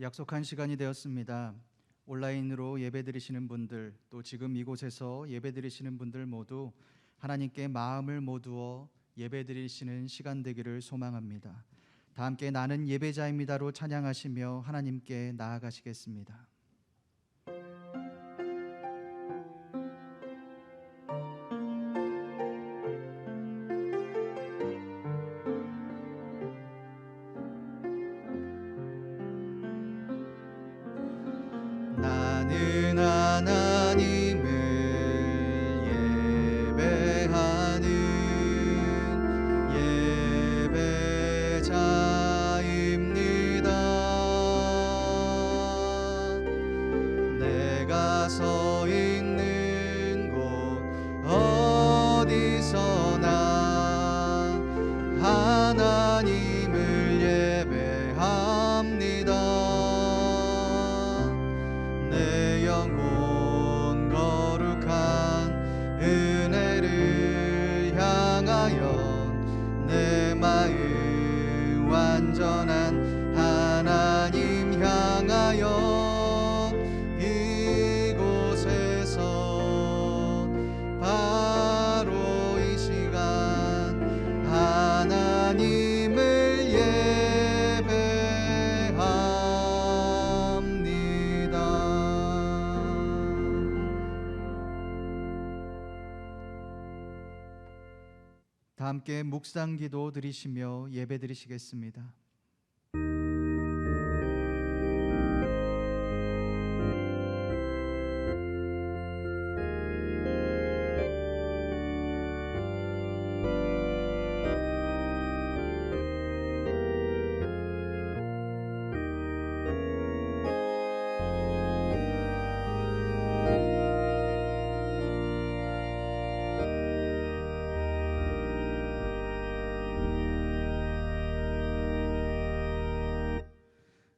약속한 시간이 되었습니다. 온라인으로 예배드리시는 분들, 또 지금 이곳에서 예배드리시는 분들 모두 하나님께 마음을 모두어 예배드리시는 시간 되기를 소망합니다. 다 함께 나는 예배자입니다로 찬양하시며 하나님께 나아가시겠습니다. 나는 하나님을 예배하는 예배자입니다. 내가 서 있는 곳 어디서나 하나님을 예배합니다. 내 영혼 거룩한 은혜를 향하여 내 마음 완전한 하나님 향하여 이곳에서 바로 이 시간 하나님을 예배합니다. 다 함께 묵상 기도 드리시며 예배 드리시겠습니다.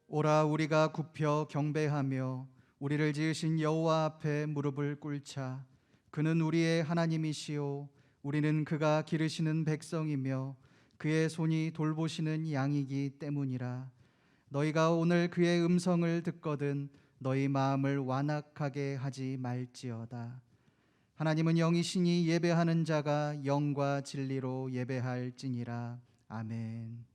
오라 우리가 굽혀 경배하며 우리를 지으신 여호와 앞에 무릎을 꿇자. 그는 우리의 하나님이시오 우리는 그가 기르시는 백성이며 그의 손이 돌보시는 양이기 때문이라. 너희가 오늘 그의 음성을 듣거든 너희 마음을 완악하게 하지 말지어다. 하나님은 영이시니 예배하는 자가 영과 진리로 예배할지니라. 아멘.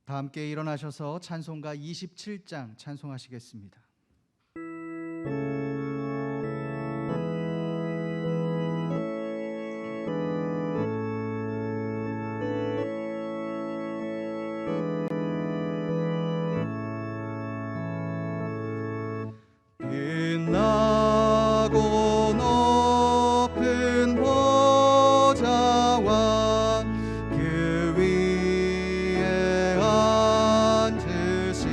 다 함께 일어나셔서 찬송가 27장 찬송하시겠습니다. 빛나고 높은 보좌와 그 위에 앉으신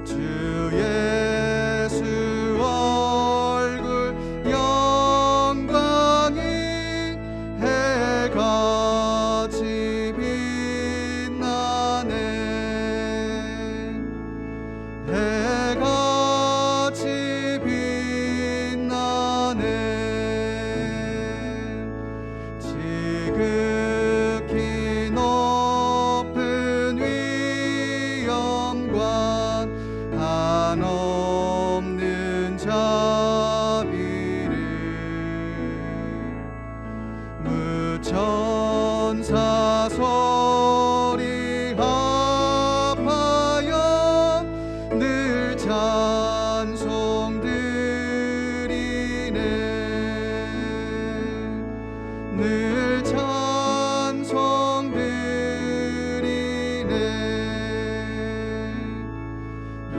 주 예수 얼굴 영광이 해같이 빛나네. 해같이 빛나네. 지극히 높은 위엄과 한없는 자비를 무천사 소리 합하여 늘 찬송 드리네. 늘 찬송 드리네.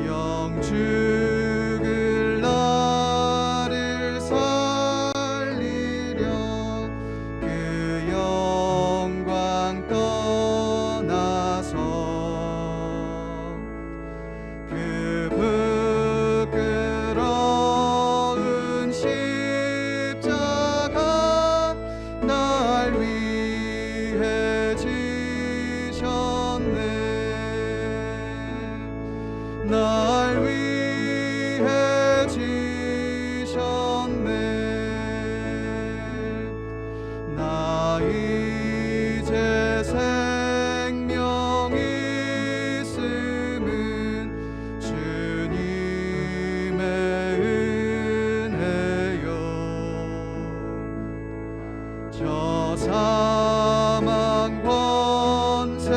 영 죽을 나를 살리려 그 영광 떠 사망 권세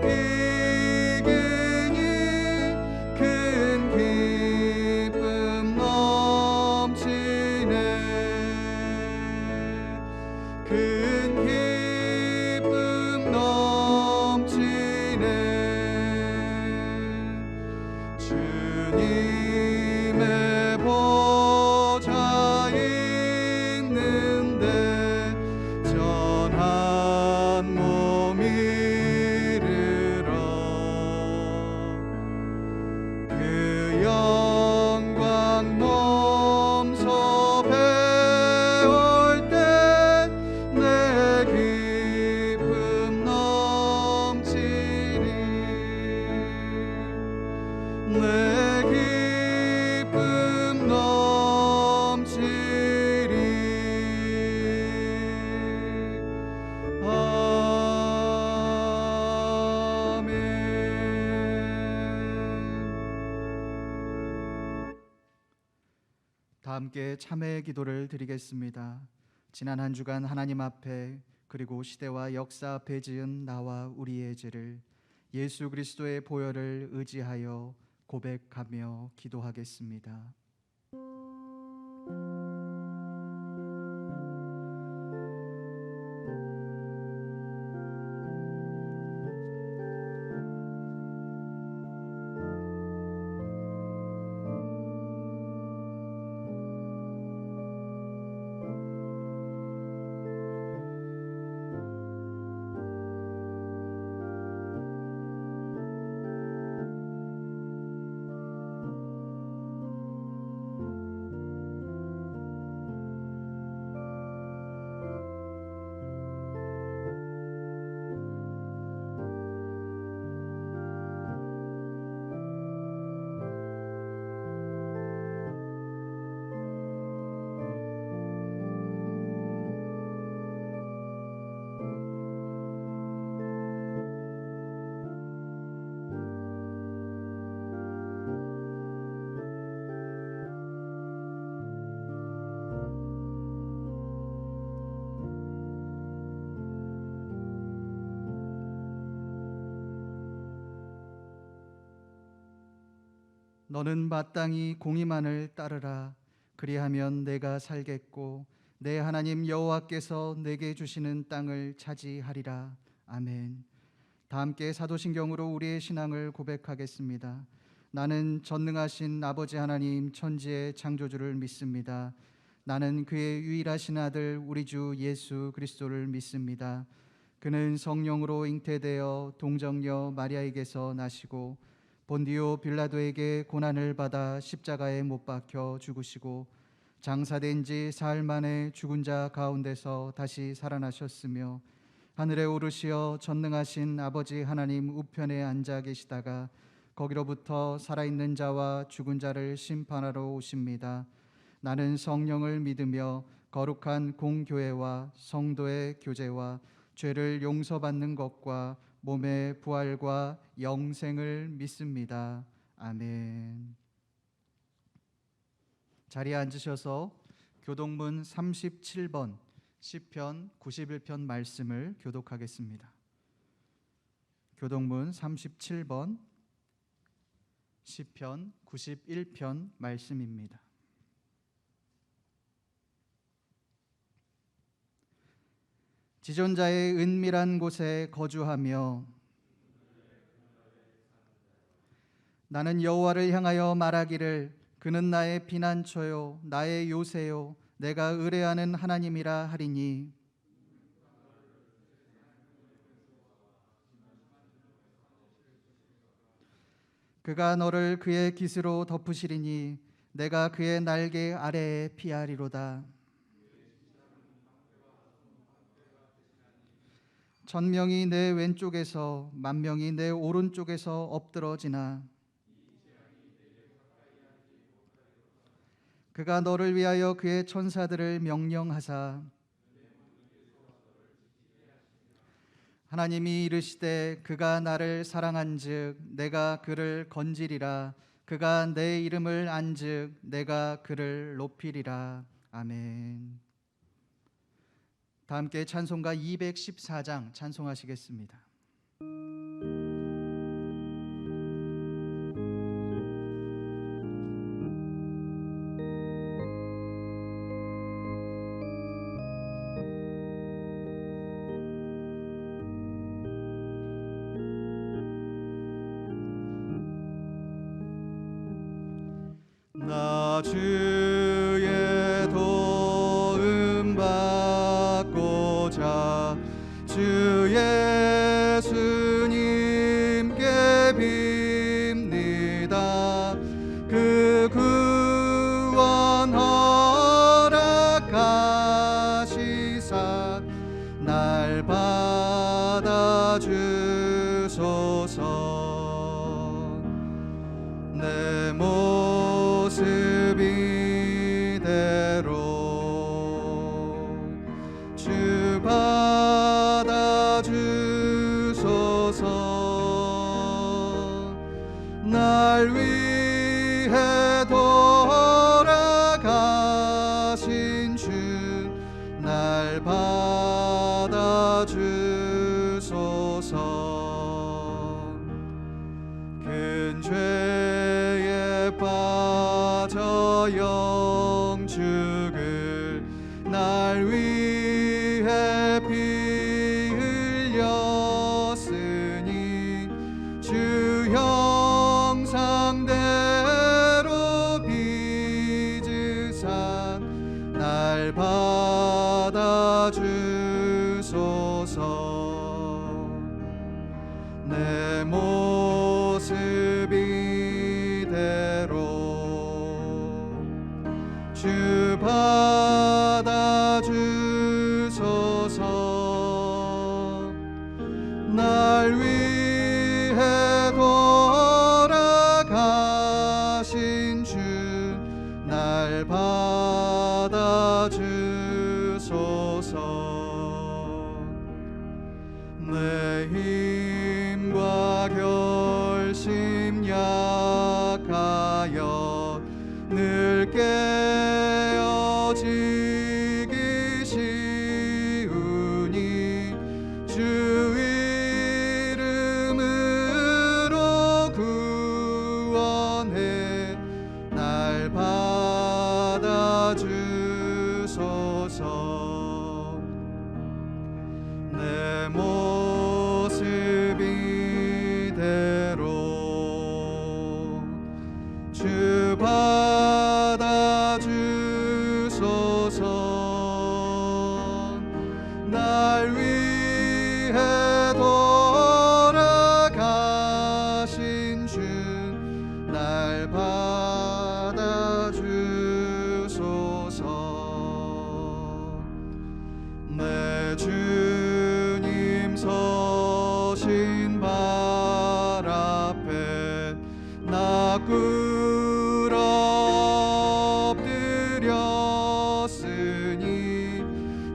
이기니 큰 기쁨 넘치네. 큰 기쁨 넘치네. 주님의 보좌에 있는데 전한 몸 이르러 그 영광 몸소 배울 때 내 기쁨 넘치리. 내 기쁨 넘치리. 아멘. 다 함께 참회의 기도를 드리겠습니다. 지난 한 주간 하나님 앞에 그리고 시대와 역사 앞에 지은 나와 우리의 죄를 예수 그리스도의 보혈을 의지하여 고백하며 기도하겠습니다. 너는 마땅히 공의만을 따르라. 그리하면 내가 살겠고 내 하나님 여호와께서 내게 주시는 땅을 차지하리라. 아멘. 다 함께 사도신경으로 우리의 신앙을 고백하겠습니다. 나는 전능하신 아버지 하나님 천지의 창조주를 믿습니다. 나는 그의 유일하신 아들 우리 주 예수 그리스도를 믿습니다. 그는 성령으로 잉태되어 동정녀 마리아에게서 나시고 본디오 빌라도에게 고난을 받아 십자가에 못 박혀 죽으시고 장사된 지 사흘 만에 죽은 자 가운데서 다시 살아나셨으며 하늘에 오르시어 전능하신 아버지 하나님 우편에 앉아 계시다가 거기로부터 살아있는 자와 죽은 자를 심판하러 오십니다. 나는 성령을 믿으며 거룩한 공교회와 성도의 교제와 죄를 용서받는 것과 몸의 부활과 영생을 믿습니다. 아멘. 자리에 앉으셔서 교동문 37번 시편 91편 말씀을 교독하겠습니다. 교동문 37번 시편 91편 말씀입니다. 지존자의 은밀한 곳에 거주하며 나는 여호와를 향하여 말하기를 그는 나의 피난처요 나의 요새요 내가 의뢰하는 하나님이라 하리니 그가 너를 그의 깃으로 덮으시리니 내가 그의 날개 아래에 피하리로다. 천명이 내 왼쪽에서 만명이 내 오른쪽에서 엎드러지나 그가 너를 위하여 그의 천사들을 명령하사 하나님이 이르시되 그가 나를 사랑한즉 내가 그를 건지리라. 그가 내 이름을 안즉 내가 그를 높이리라. 아멘. 다 함께 찬송가 214장 찬송하시겠습니다. 나 주의 도움 받고자 주 예수님께 빕니다. 그 구원 허락하시사 날 받아주소서. 내 모습 이대로 주 받아주소서. 날 위해 돌아가신 주 날 받아주소서. 큰 죄에 빠져 영죽을 날 위해 피 흘렸으니 주 형상대로 빚으사 날 받아주소서. 내 모습 이대로 주 받아주소서. 날 위해 돌아가신 주 날 받아주소서. 내 힘과 결심 약하여 늘 깨어지기 쉬우니 주 이름으로 구원해 날 받아주소서. 내 모습 이대로 주 받아주소서. 날 위해 돌아가신 주 날 받아주소서. 내 주님 서신 발 앞에 나 꿇어 엎드렸으니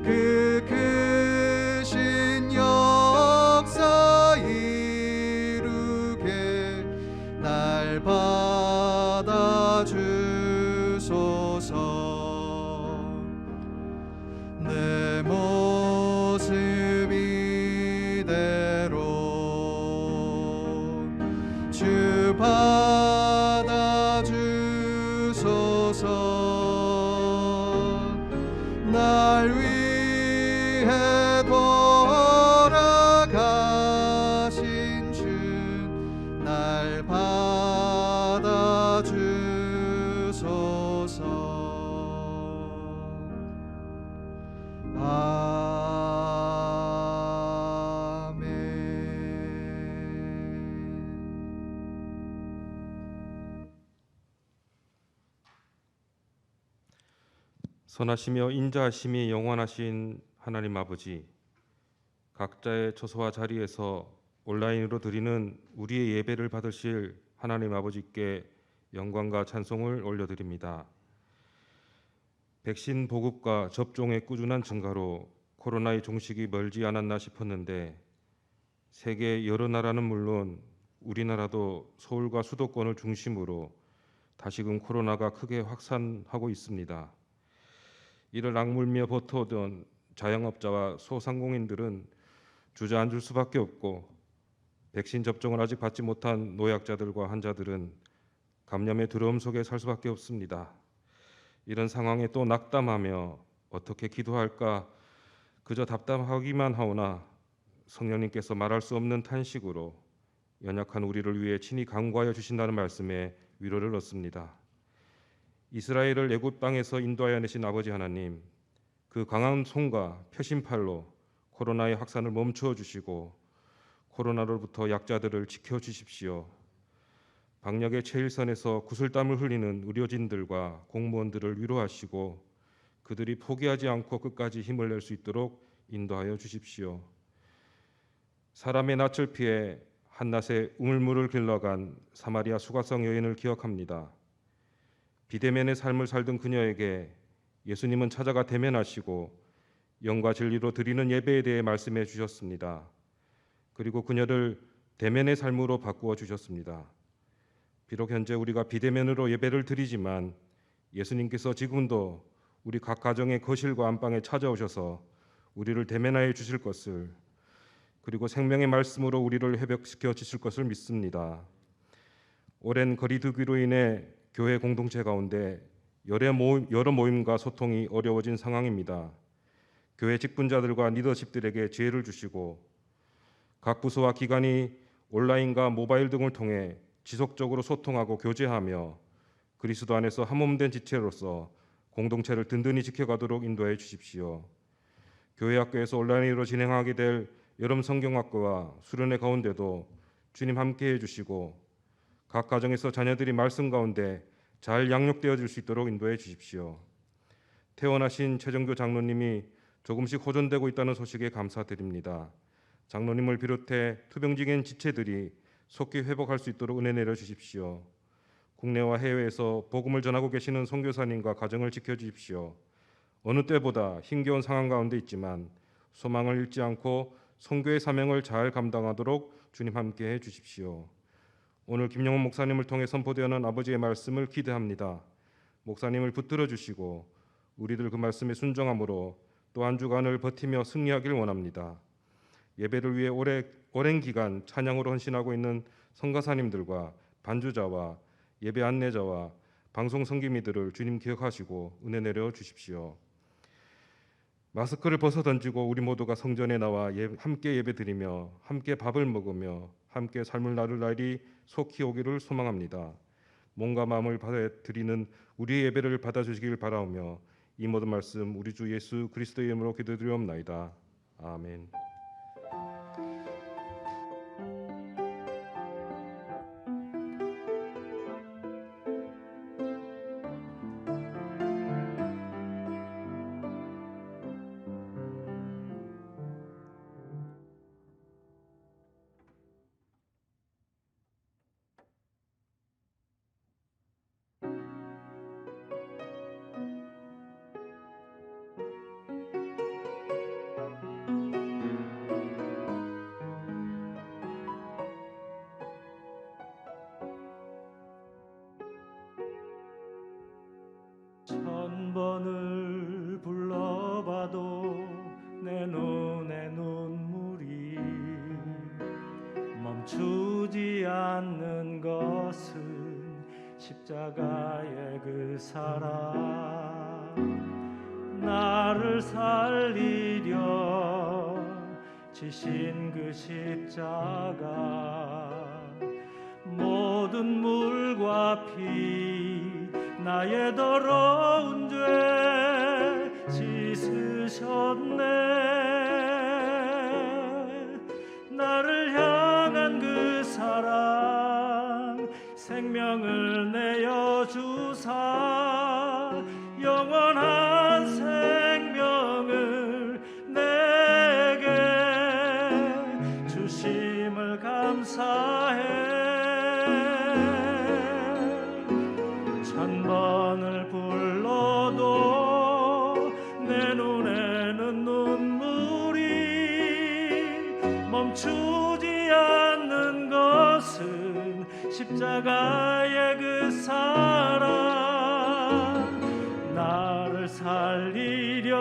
그 크신 역사 이루게 날 받아주소서. 내 모습 이대로 주 받아주소서. 날 위해 돌아가신 주 날 받아주소서. 선하시며 인자하심이 영원하신 하나님 아버지, 각자의 처소와 자리에서 온라인으로 드리는 우리의 예배를 받으실 하나님 아버지께 영광과 찬송을 올려드립니다. 백신 보급과 접종의 꾸준한 증가로 코로나의 종식이 멀지 않았나 싶었는데 세계 여러 나라는 물론 우리나라도 서울과 수도권을 중심으로 다시금 코로나가 크게 확산하고 있습니다. 이를 악물며 버텨오던 자영업자와 소상공인들은 주저앉을 수밖에 없고, 백신 접종을 아직 받지 못한 노약자들과 환자들은 감염의 두려움 속에 살 수밖에 없습니다. 이런 상황에 또 낙담하며 어떻게 기도할까 그저 답답하기만 하오나, 성령님께서 말할 수 없는 탄식으로 연약한 우리를 위해 친히 간구하여 주신다는 말씀에 위로를 얻습니다. 이스라엘을 애굽 땅에서 인도하여 내신 아버지 하나님, 그 강한 손과 표심팔로 코로나의 확산을 멈추어 주시고 코로나로부터 약자들을 지켜 주십시오. 방역의 최일선에서 구슬땀을 흘리는 의료진들과 공무원들을 위로하시고 그들이 포기하지 않고 끝까지 힘을 낼 수 있도록 인도하여 주십시오. 사람의 낯을 피해 한낮에 우물물을 길러간 사마리아 수가성 여인을 기억합니다. 비대면의 삶을 살던 그녀에게 예수님은 찾아가 대면하시고 영과 진리로 드리는 예배에 대해 말씀해 주셨습니다. 그리고 그녀를 대면의 삶으로 바꾸어 주셨습니다. 비록 현재 우리가 비대면으로 예배를 드리지만 예수님께서 지금도 우리 각 가정의 거실과 안방에 찾아오셔서 우리를 대면하여 주실 것을, 그리고 생명의 말씀으로 우리를 회복시켜 주실 것을 믿습니다. 오랜 거리두기로 인해 교회 공동체 가운데 여러 모임과 소통이 어려워진 상황입니다. 교회 직분자들과 리더십들에게 지혜를 주시고 각 부서와 기관이 온라인과 모바일 등을 통해 지속적으로 소통하고 교제하며 그리스도 안에서 한몸된 지체로서 공동체를 든든히 지켜가도록 인도해 주십시오. 교회 학교에서 온라인으로 진행하게 될 여름 성경학교와 수련회 가운데도 주님 함께해 주시고 각 가정에서 자녀들이 말씀 가운데 잘 양육되어질 수 있도록 인도해 주십시오. 퇴원하신 최정교 장로님이 조금씩 호전되고 있다는 소식에 감사드립니다. 장로님을 비롯해 투병중인 지체들이 속히 회복할 수 있도록 은혜 내려 주십시오. 국내와 해외에서 복음을 전하고 계시는 선교사님과 가정을 지켜주십시오. 어느 때보다 힘겨운 상황 가운데 있지만 소망을 잃지 않고 선교의 사명을 잘 감당하도록 주님 함께해 주십시오. 오늘 김영훈 목사님을 통해 선포되는 아버지의 말씀을 기대합니다. 목사님을 붙들어 주시고 우리들 그 말씀에 순종함으로 또 한 주간을 버티며 승리하길 원합니다. 예배를 위해 오랜 기간 찬양으로 헌신하고 있는 선교사님들과 반주자와 예배 안내자와 방송 성기미들을 주님 기억하시고 은혜 내려 주십시오. 마스크를 벗어 던지고 우리 모두가 성전에 나와 함께 예배드리며 함께 밥을 먹으며 함께 삶을 나눌 날이 속히 오기를 소망합니다. 몸과 마음을 드리는 우리의 예배를 받아주시길 바라오며 이 모든 말씀 우리 주 예수 그리스도의 이름으로 기도드리옵나이다. 아멘. 천번을 불러봐도 내 눈에 눈물이 멈추지 않는 것은 십자가의 그 사랑, 나를 살리려 지신 그 십자가, 모든 물과 피 나의 더러운 죄 씻으셨네. 나를 향한 그 사랑, 생명을 내어 주사 영원한 생명을 내게 주심을 감사해. 천번을 불러도 내 눈에는 눈물이 멈추지 않는 것은 십자가의 그 사랑, 나를 살리려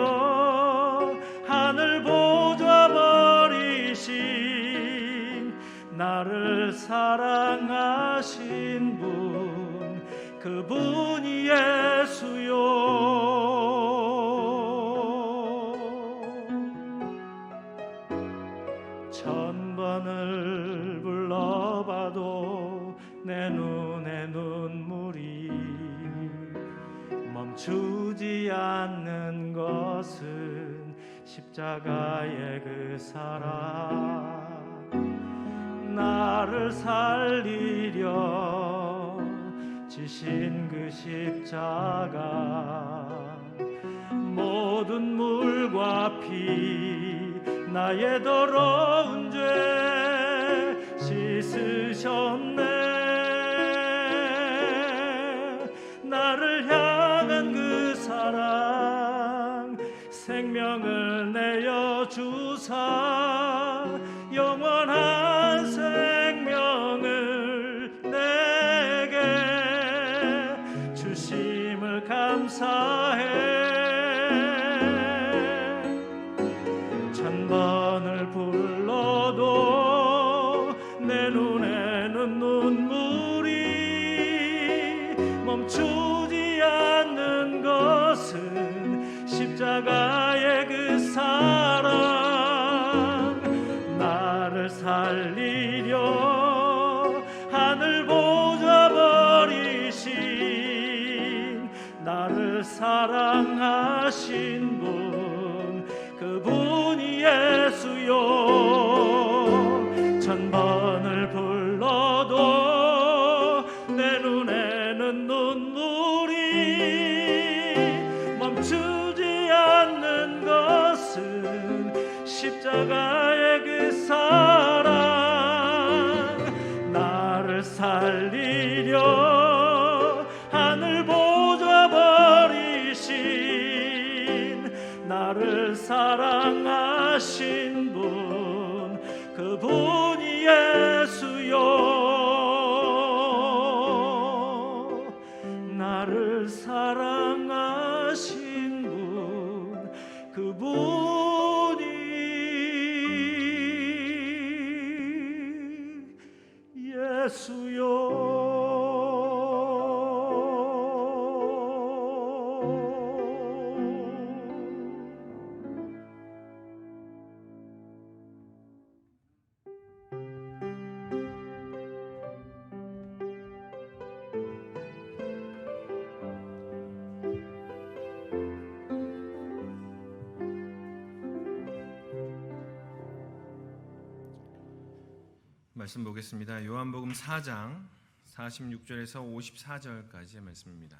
나를 사랑하신 분 그분이 예수요. 천번을 불러봐도 내 눈에 눈물이 멈추지 않는 것은 십자가의 그 사랑, 나를 살리려 지신 그 십자가, 모든 물과 피 나의 더러운 죄 씻으셨네. 나를 향한 그 사랑, 생명을 내어 주사 영원한 생명을 내게 주심을 감사해. 천번을 불러도 내 눈에는 눈물이 멈추지 않는 것은 십자가의 그 사랑, 나를 살리려 하늘 보좌 버리신, 나를 사랑하신 분 그분이 예수요. 천번을 불러도 내 눈에는 눈물이 멈추지 않는 것은 십자가의 그 사랑, 나를 살리려 하늘 보좌 버리신, 나를 사랑하신 분 그분이 예수요. 나를 사랑하신 분 그분이 예수요. 말씀 보겠습니다. 요한복음 4장 46절에서 54절까지의 말씀입니다.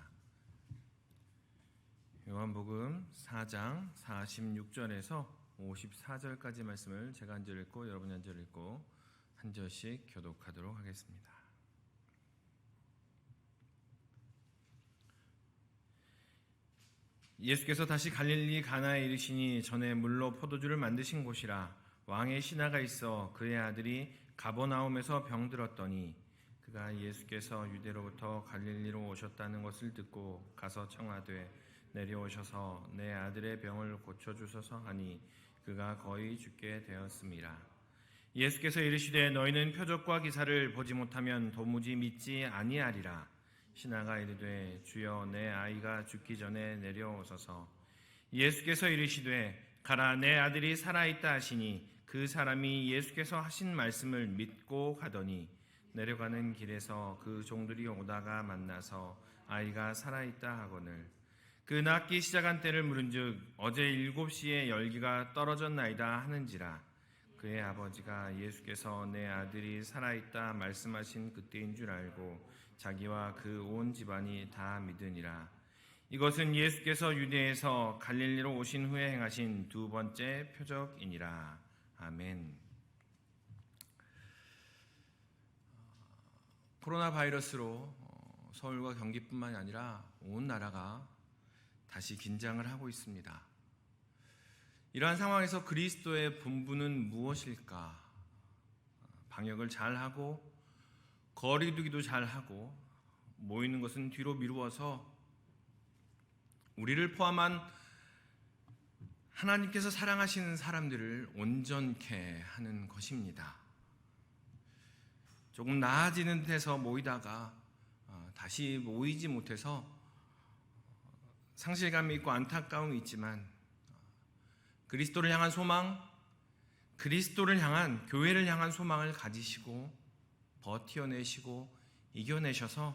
요한복음 4장 46절에서 54절까지 말씀을 제가 한 절 읽고 여러분이 한 절 읽고 한 절씩 교독하도록 하겠습니다. 예수께서 다시 갈릴리 가나에 이르시니 전에 물로 포도주를 만드신 곳이라. 왕의 신하가 있어 그의 아들이 가버나움에서 병들었더니 그가 예수께서 유대로부터 갈릴리로 오셨다는 것을 듣고 가서 청하되 내려오셔서 내 아들의 병을 고쳐주소서 하니 그가 거의 죽게 되었음이라. 예수께서 이르시되 너희는 표적과 기사를 보지 못하면 도무지 믿지 아니하리라. 신하가 이르되 주여 내 아이가 죽기 전에 내려오소서. 예수께서 이르시되 가라 내 아들이 살아있다 하시니 그 사람이 예수께서 하신 말씀을 믿고 가더니 내려가는 길에서 그 종들이 오다가 만나서 아이가 살아있다 하거늘 그 낫기 시작한 때를 물은즉 어제 7시에 열기가 떨어졌나이다 하는지라. 그의 아버지가 예수께서 내 아들이 살아있다 말씀하신 그때인 줄 알고 자기와 그 온 집안이 다 믿으니라. 이것은 예수께서 유대에서 갈릴리로 오신 후에 행하신 두 번째 표적이니라. 아멘. 코로나 바이러스로 서울과 경기뿐만이 아니라 온 나라가 다시 긴장을 하고 있습니다. 이러한 상황에서 그리스도의 본분은 무엇일까? 방역을 잘하고 거리두기도 잘하고 모이는 것은 뒤로 미루어서 우리를 포함한 하나님께서 사랑하시는 사람들을 온전케 하는 것입니다. 조금 나아지는 듯해서 모이다가 다시 모이지 못해서 상실감이 있고 안타까움이 있지만 그리스도를 향한 소망, 그리스도를 향한 교회를 향한 소망을 가지시고 버텨내시고 이겨내셔서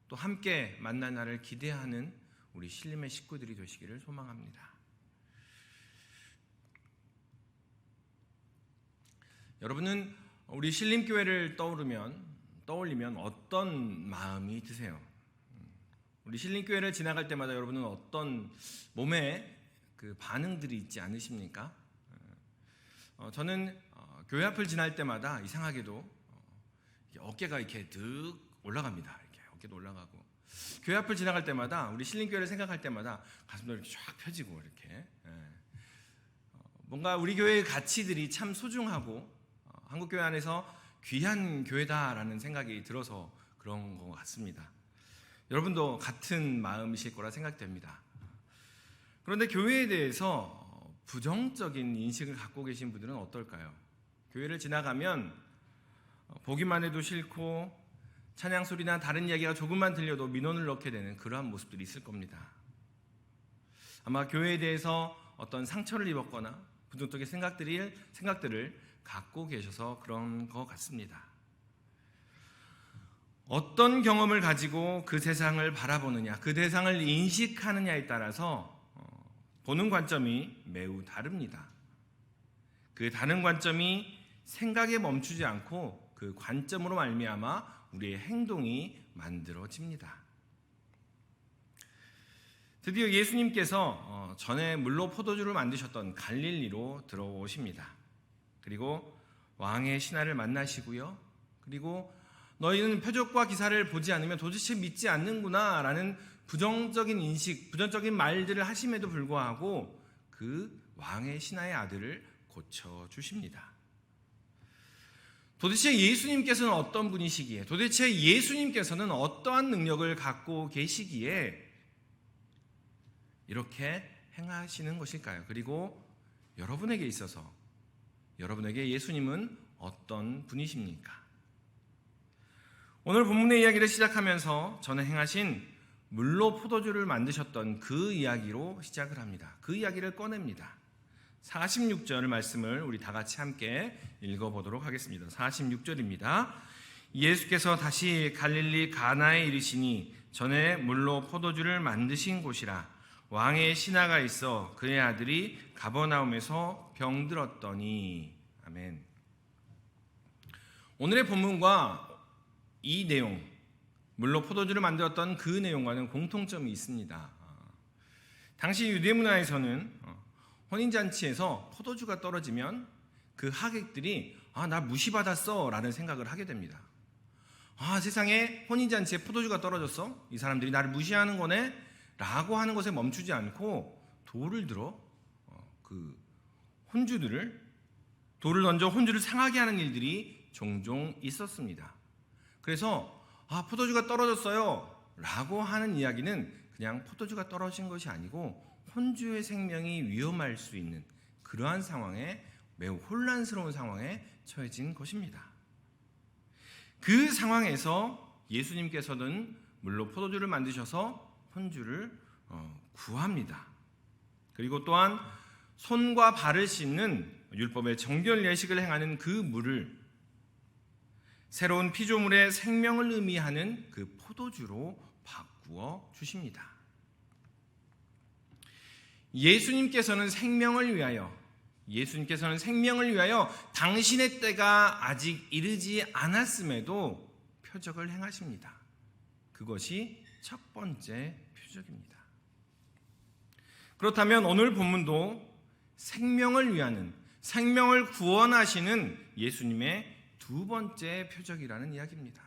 또 함께 만날 날을 기대하는 우리 신림의 식구들이 되시기를 소망합니다. 여러분은 우리 신림교회를 떠올리면 어떤 마음이 드세요? 우리 신림교회를 지나갈 때마다 여러분은 어떤 몸에 그 반응들이 있지 않으십니까? 저는 교회 앞을 지날 때마다 이상하게도 어깨가 이렇게 득 올라갑니다. 이렇게 어깨도 올라가고 교회 앞을 지나갈 때마다 우리 신림교회를 생각할 때마다 가슴도 이렇게 쫙 펴지고 이렇게 뭔가 우리 교회의 가치들이 참 소중하고 한국교회 안에서 귀한 교회다라는 생각이 들어서 그런 것 같습니다. 여러분도 같은 마음이실 거라 생각됩니다. 그런데 교회에 대해서 부정적인 인식을 갖고 계신 분들은 어떨까요? 교회를 지나가면 보기만 해도 싫고 찬양 소리나 다른 이야기가 조금만 들려도 민원을 넣게 되는 그러한 모습들이 있을 겁니다. 아마 교회에 대해서 어떤 상처를 입었거나 부정적인 생각들을 갖고 계셔서 그런 것 같습니다. 어떤 경험을 가지고 그 세상을 바라보느냐, 그 세상을 인식하느냐에 따라서 보는 관점이 매우 다릅니다. 그 다른 관점이 생각에 멈추지 않고 그 관점으로 말미암아 우리의 행동이 만들어집니다. 드디어 예수님께서 전에 물로 포도주를 만드셨던 갈릴리로 들어오십니다. 그리고 왕의 신하를 만나시고요. 그리고 너희는 표적과 기사를 보지 않으면 도대체 믿지 않는구나 라는 부정적인 인식, 부정적인 말들을 하심에도 불구하고 그 왕의 신하의 아들을 고쳐주십니다. 도대체 예수님께서는 어떤 분이시기에, 도대체 예수님께서는 어떠한 능력을 갖고 계시기에 이렇게 행하시는 것일까요? 그리고 여러분에게 있어서 여러분에게 예수님은 어떤 분이십니까? 오늘 본문의 이야기를 시작하면서 저는 행하신 물로 포도주를 만드셨던 그 이야기로 시작을 합니다. 그 이야기를 꺼냅니다. 46절 말씀을 우리 다 같이 함께 읽어보도록 하겠습니다. 46절입니다. 예수께서 다시 갈릴리 가나에 이르시니 전에 물로 포도주를 만드신 곳이라 왕의 신하가 있어 그의 아들이 가버나움에서 병들었더니. 아멘. 오늘의 본문과 이 내용, 물로 포도주를 만들었던 그 내용과는 공통점이 있습니다. 당시 유대 문화에서는 혼인잔치에서 포도주가 떨어지면 그 하객들이 나 무시받았어 라는 생각을 하게 됩니다. 세상에 혼인잔치에 포도주가 떨어졌어? 이 사람들이 나를 무시하는 거네? 라고 하는 것에 멈추지 않고 돌을 들어 그 돌을 던져 혼주를 상하게 하는 일들이 종종 있었습니다. 그래서 포도주가 떨어졌어요 라고 하는 이야기는 그냥 포도주가 떨어진 것이 아니고 혼주의 생명이 위험할 수 있는 그러한 상황에, 매우 혼란스러운 상황에 처해진 것입니다. 그 상황에서 예수님께서는 물로 포도주를 만드셔서 혼주를 구합니다. 그리고 또한 손과 발을 씻는 율법의 정결 예식을 행하는 그 물을 새로운 피조물의 생명을 의미하는 그 포도주로 바꾸어 주십니다. 예수님께서는 생명을 위하여 당신의 때가 아직 이르지 않았음에도 표적을 행하십니다. 그것이 첫 번째 표적입니다. 그렇다면 오늘 본문도 생명을 구원하시는 예수님의 두 번째 표적이라는 이야기입니다.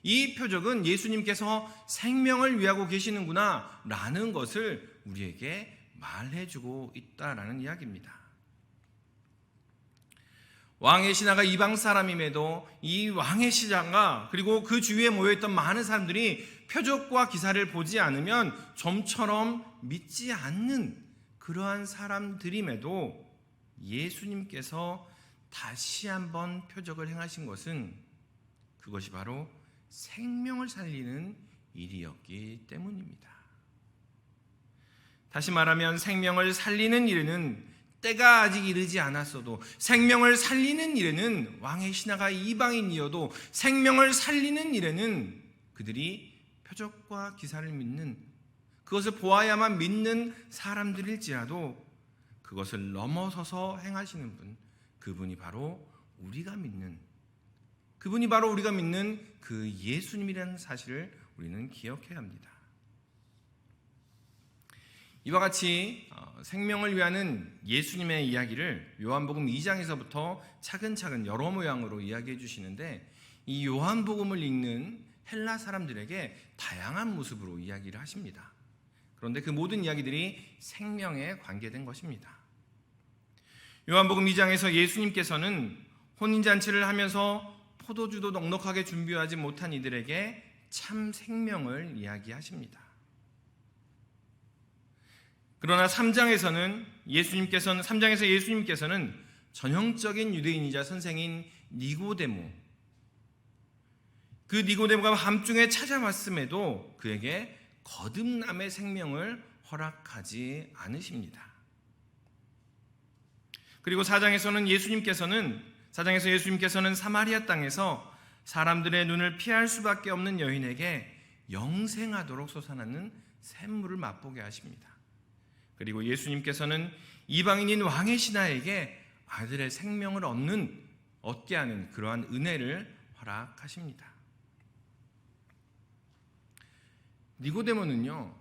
이 표적은 예수님께서 생명을 위하고 계시는구나 라는 것을 우리에게 말해주고 있다라는 이야기입니다. 왕의 신하가 이방 사람임에도 이 왕의 신하가 그리고 그 주위에 모여있던 많은 사람들이 표적과 기사를 보지 않으면 좀처럼 믿지 않는 그러한 사람들임에도 예수님께서 다시 한번 표적을 행하신 것은 그것이 바로 생명을 살리는 일이었기 때문입니다. 다시 말하면 생명을 살리는 일에는 때가 아직 이르지 않았어도, 생명을 살리는 일에는 왕의 신하가 이방인이어도, 생명을 살리는 일에는 그들이 표적과 기사를 믿는, 그것을 보아야만 믿는 사람들일지라도 그것을 넘어서서 행하시는 분, 그분이 바로 우리가 믿는 그 예수님이라는 사실을 우리는 기억해야 합니다. 이와 같이 생명을 위하는 예수님의 이야기를 요한복음 2장에서부터 차근차근 여러 모양으로 이야기해 주시는데, 이 요한복음을 읽는 헬라 사람들에게 다양한 모습으로 이야기를 하십니다. 그런데 그 모든 이야기들이 생명에 관계된 것입니다. 요한복음 2장에서 예수님께서는 혼인잔치를 하면서 포도주도 넉넉하게 준비하지 못한 이들에게 참 생명을 이야기하십니다. 그러나 3장에서 예수님께서는 전형적인 유대인이자 선생인 그 니고데모가 밤중에 찾아왔음에도 그에게 거듭남의 생명을 허락하지 않으십니다. 그리고 4장에서 예수님께서는 사마리아 땅에서 사람들의 눈을 피할 수밖에 없는 여인에게 영생하도록 솟아나는 샘물을 맛보게 하십니다. 그리고 예수님께서는 이방인인 왕의 신하에게 아들의 생명을 얻게 하는 그러한 은혜를 허락하십니다. 니고데모는요,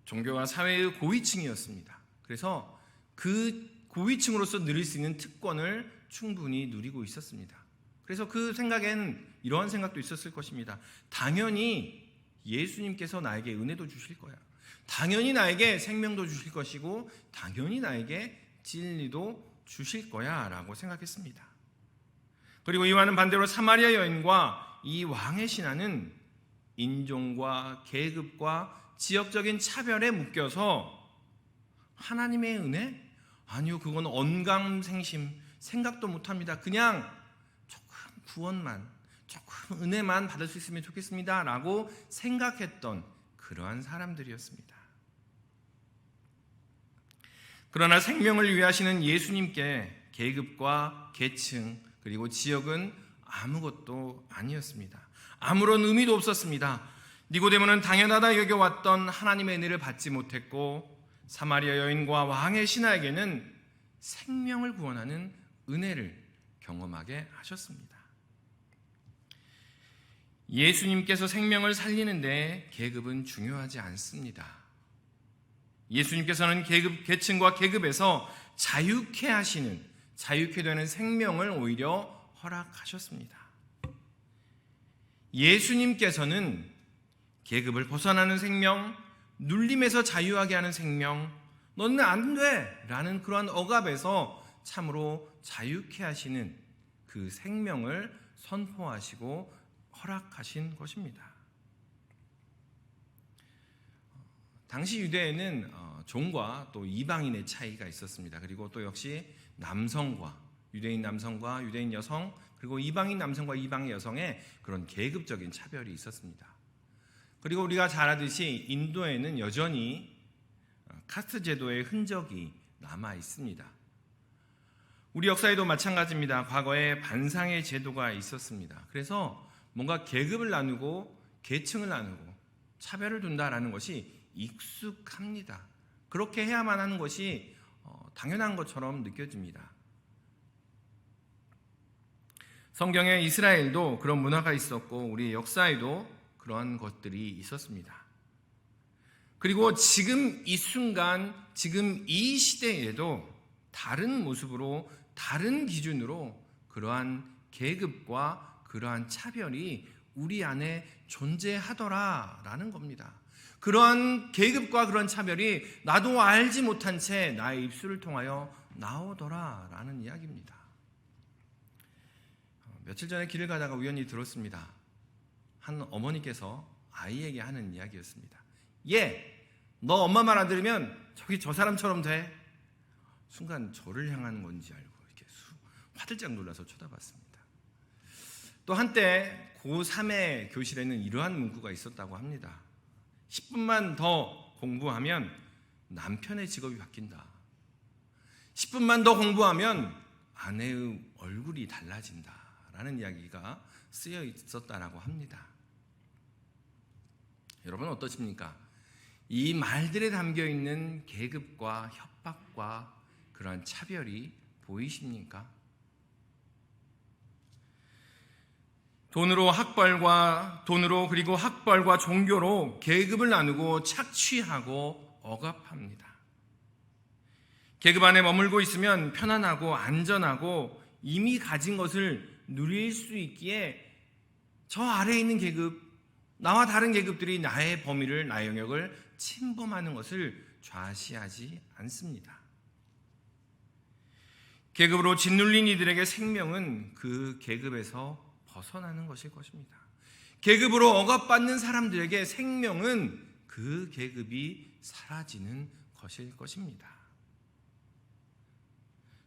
종교와 사회의 고위층이었습니다. 그래서 그 고위층으로서 누릴 수 있는 특권을 충분히 누리고 있었습니다. 그래서 그 생각엔 이러한 생각도 있었을 것입니다. 당연히 예수님께서 나에게 은혜도 주실 거야. 당연히 나에게 생명도 주실 것이고, 당연히 나에게 진리도 주실 거야 라고 생각했습니다. 그리고 이와는 반대로 사마리아 여인과 이 왕의 신하는 인종과 계급과 지역적인 차별에 묶여서 하나님의 은혜? 아니요, 그건 언감생심, 생각도 못합니다. 그냥 조금 구원만, 조금 은혜만 받을 수 있으면 좋겠습니다 라고 생각했던 그러한 사람들이었습니다. 그러나 생명을 위하시는 예수님께 계급과 계층 그리고 지역은 아무것도 아니었습니다. 아무런 의미도 없었습니다. 니고데모는 당연하다 여겨왔던 하나님의 은혜를 받지 못했고, 사마리아 여인과 왕의 신하에게는 생명을 구원하는 은혜를 경험하게 하셨습니다. 예수님께서 생명을 살리는데 계급은 중요하지 않습니다. 예수님께서는 계층과 계급에서 자유케 되는 생명을 오히려 허락하셨습니다. 예수님께서는 계급을 벗어나는 생명, 눌림에서 자유하게 하는 생명, 너는 안 돼! 라는 그러한 억압에서 참으로 자유케 하시는 그 생명을 선포하시고 허락하신 것입니다. 당시 유대에는 종과 또 이방인의 차이가 있었습니다. 그리고 또 역시 유대인 남성과 유대인 여성, 그리고 이방인 남성과 이방인 여성의 그런 계급적인 차별이 있었습니다. 그리고 우리가 잘 알듯이 인도에는 여전히 카스트 제도의 흔적이 남아 있습니다. 우리 역사에도 마찬가지입니다. 과거에 반상의 제도가 있었습니다. 그래서 뭔가 계급을 나누고 계층을 나누고 차별을 둔다라는 것이 익숙합니다. 그렇게 해야만 하는 것이 당연한 것처럼 느껴집니다. 성경에 이스라엘도 그런 문화가 있었고, 우리 역사에도 그러한 것들이 있었습니다. 그리고 지금 이 순간, 지금 이 시대에도 다른 모습으로, 다른 기준으로 그러한 계급과 그러한 차별이 우리 안에 존재하더라라는 겁니다. 그러한 계급과 그런 차별이 나도 알지 못한 채 나의 입술을 통하여 나오더라라는 이야기입니다. 며칠 전에 길을 가다가 우연히 들었습니다. 한 어머니께서 아이에게 하는 이야기였습니다. 너 엄마 말 안 들으면 저기 저 사람처럼 돼. 순간 저를 향하는 건지 알고 이렇게 화들짝 놀라서 쳐다봤습니다. 또 한때 고3의 교실에는 이러한 문구가 있었다고 합니다. 10분만 더 공부하면 남편의 직업이 바뀐다. 10분만 더 공부하면 아내의 얼굴이 달라진다. 라는 이야기가 쓰여 있었다라고 합니다. 여러분 어떠십니까? 이 말들에 담겨 있는 계급과 협박과 그러한 차별이 보이십니까? 돈으로 그리고 학벌과 종교로 계급을 나누고 착취하고 억압합니다. 계급 안에 머물고 있으면 편안하고 안전하고 이미 가진 것을 누릴 수 있기에 저 아래에 있는 계급, 나와 다른 계급들이 나의 범위를, 나의 영역을 침범하는 것을 좌시하지 않습니다. 계급으로 짓눌린 이들에게 생명은 그 계급에서 벗어나는 것일 것입니다. 계급으로 억압받는 사람들에게 생명은 그 계급이 사라지는 것일 것입니다.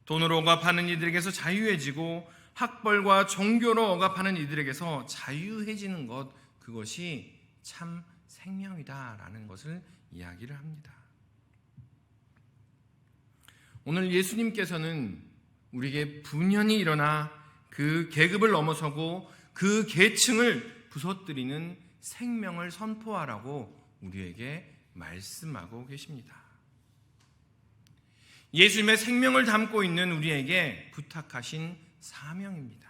돈으로 억압하는 이들에게서 자유해지고 학벌과 종교로 억압하는 이들에게서 자유해지는 것, 그것이 참 생명이다라는 것을 이야기를 합니다. 오늘 예수님께서는 우리에게 분연히 일어나 그 계급을 넘어서고 그 계층을 부서뜨리는 생명을 선포하라고 우리에게 말씀하고 계십니다. 예수님의 생명을 담고 있는 우리에게 부탁하신 사명입니다.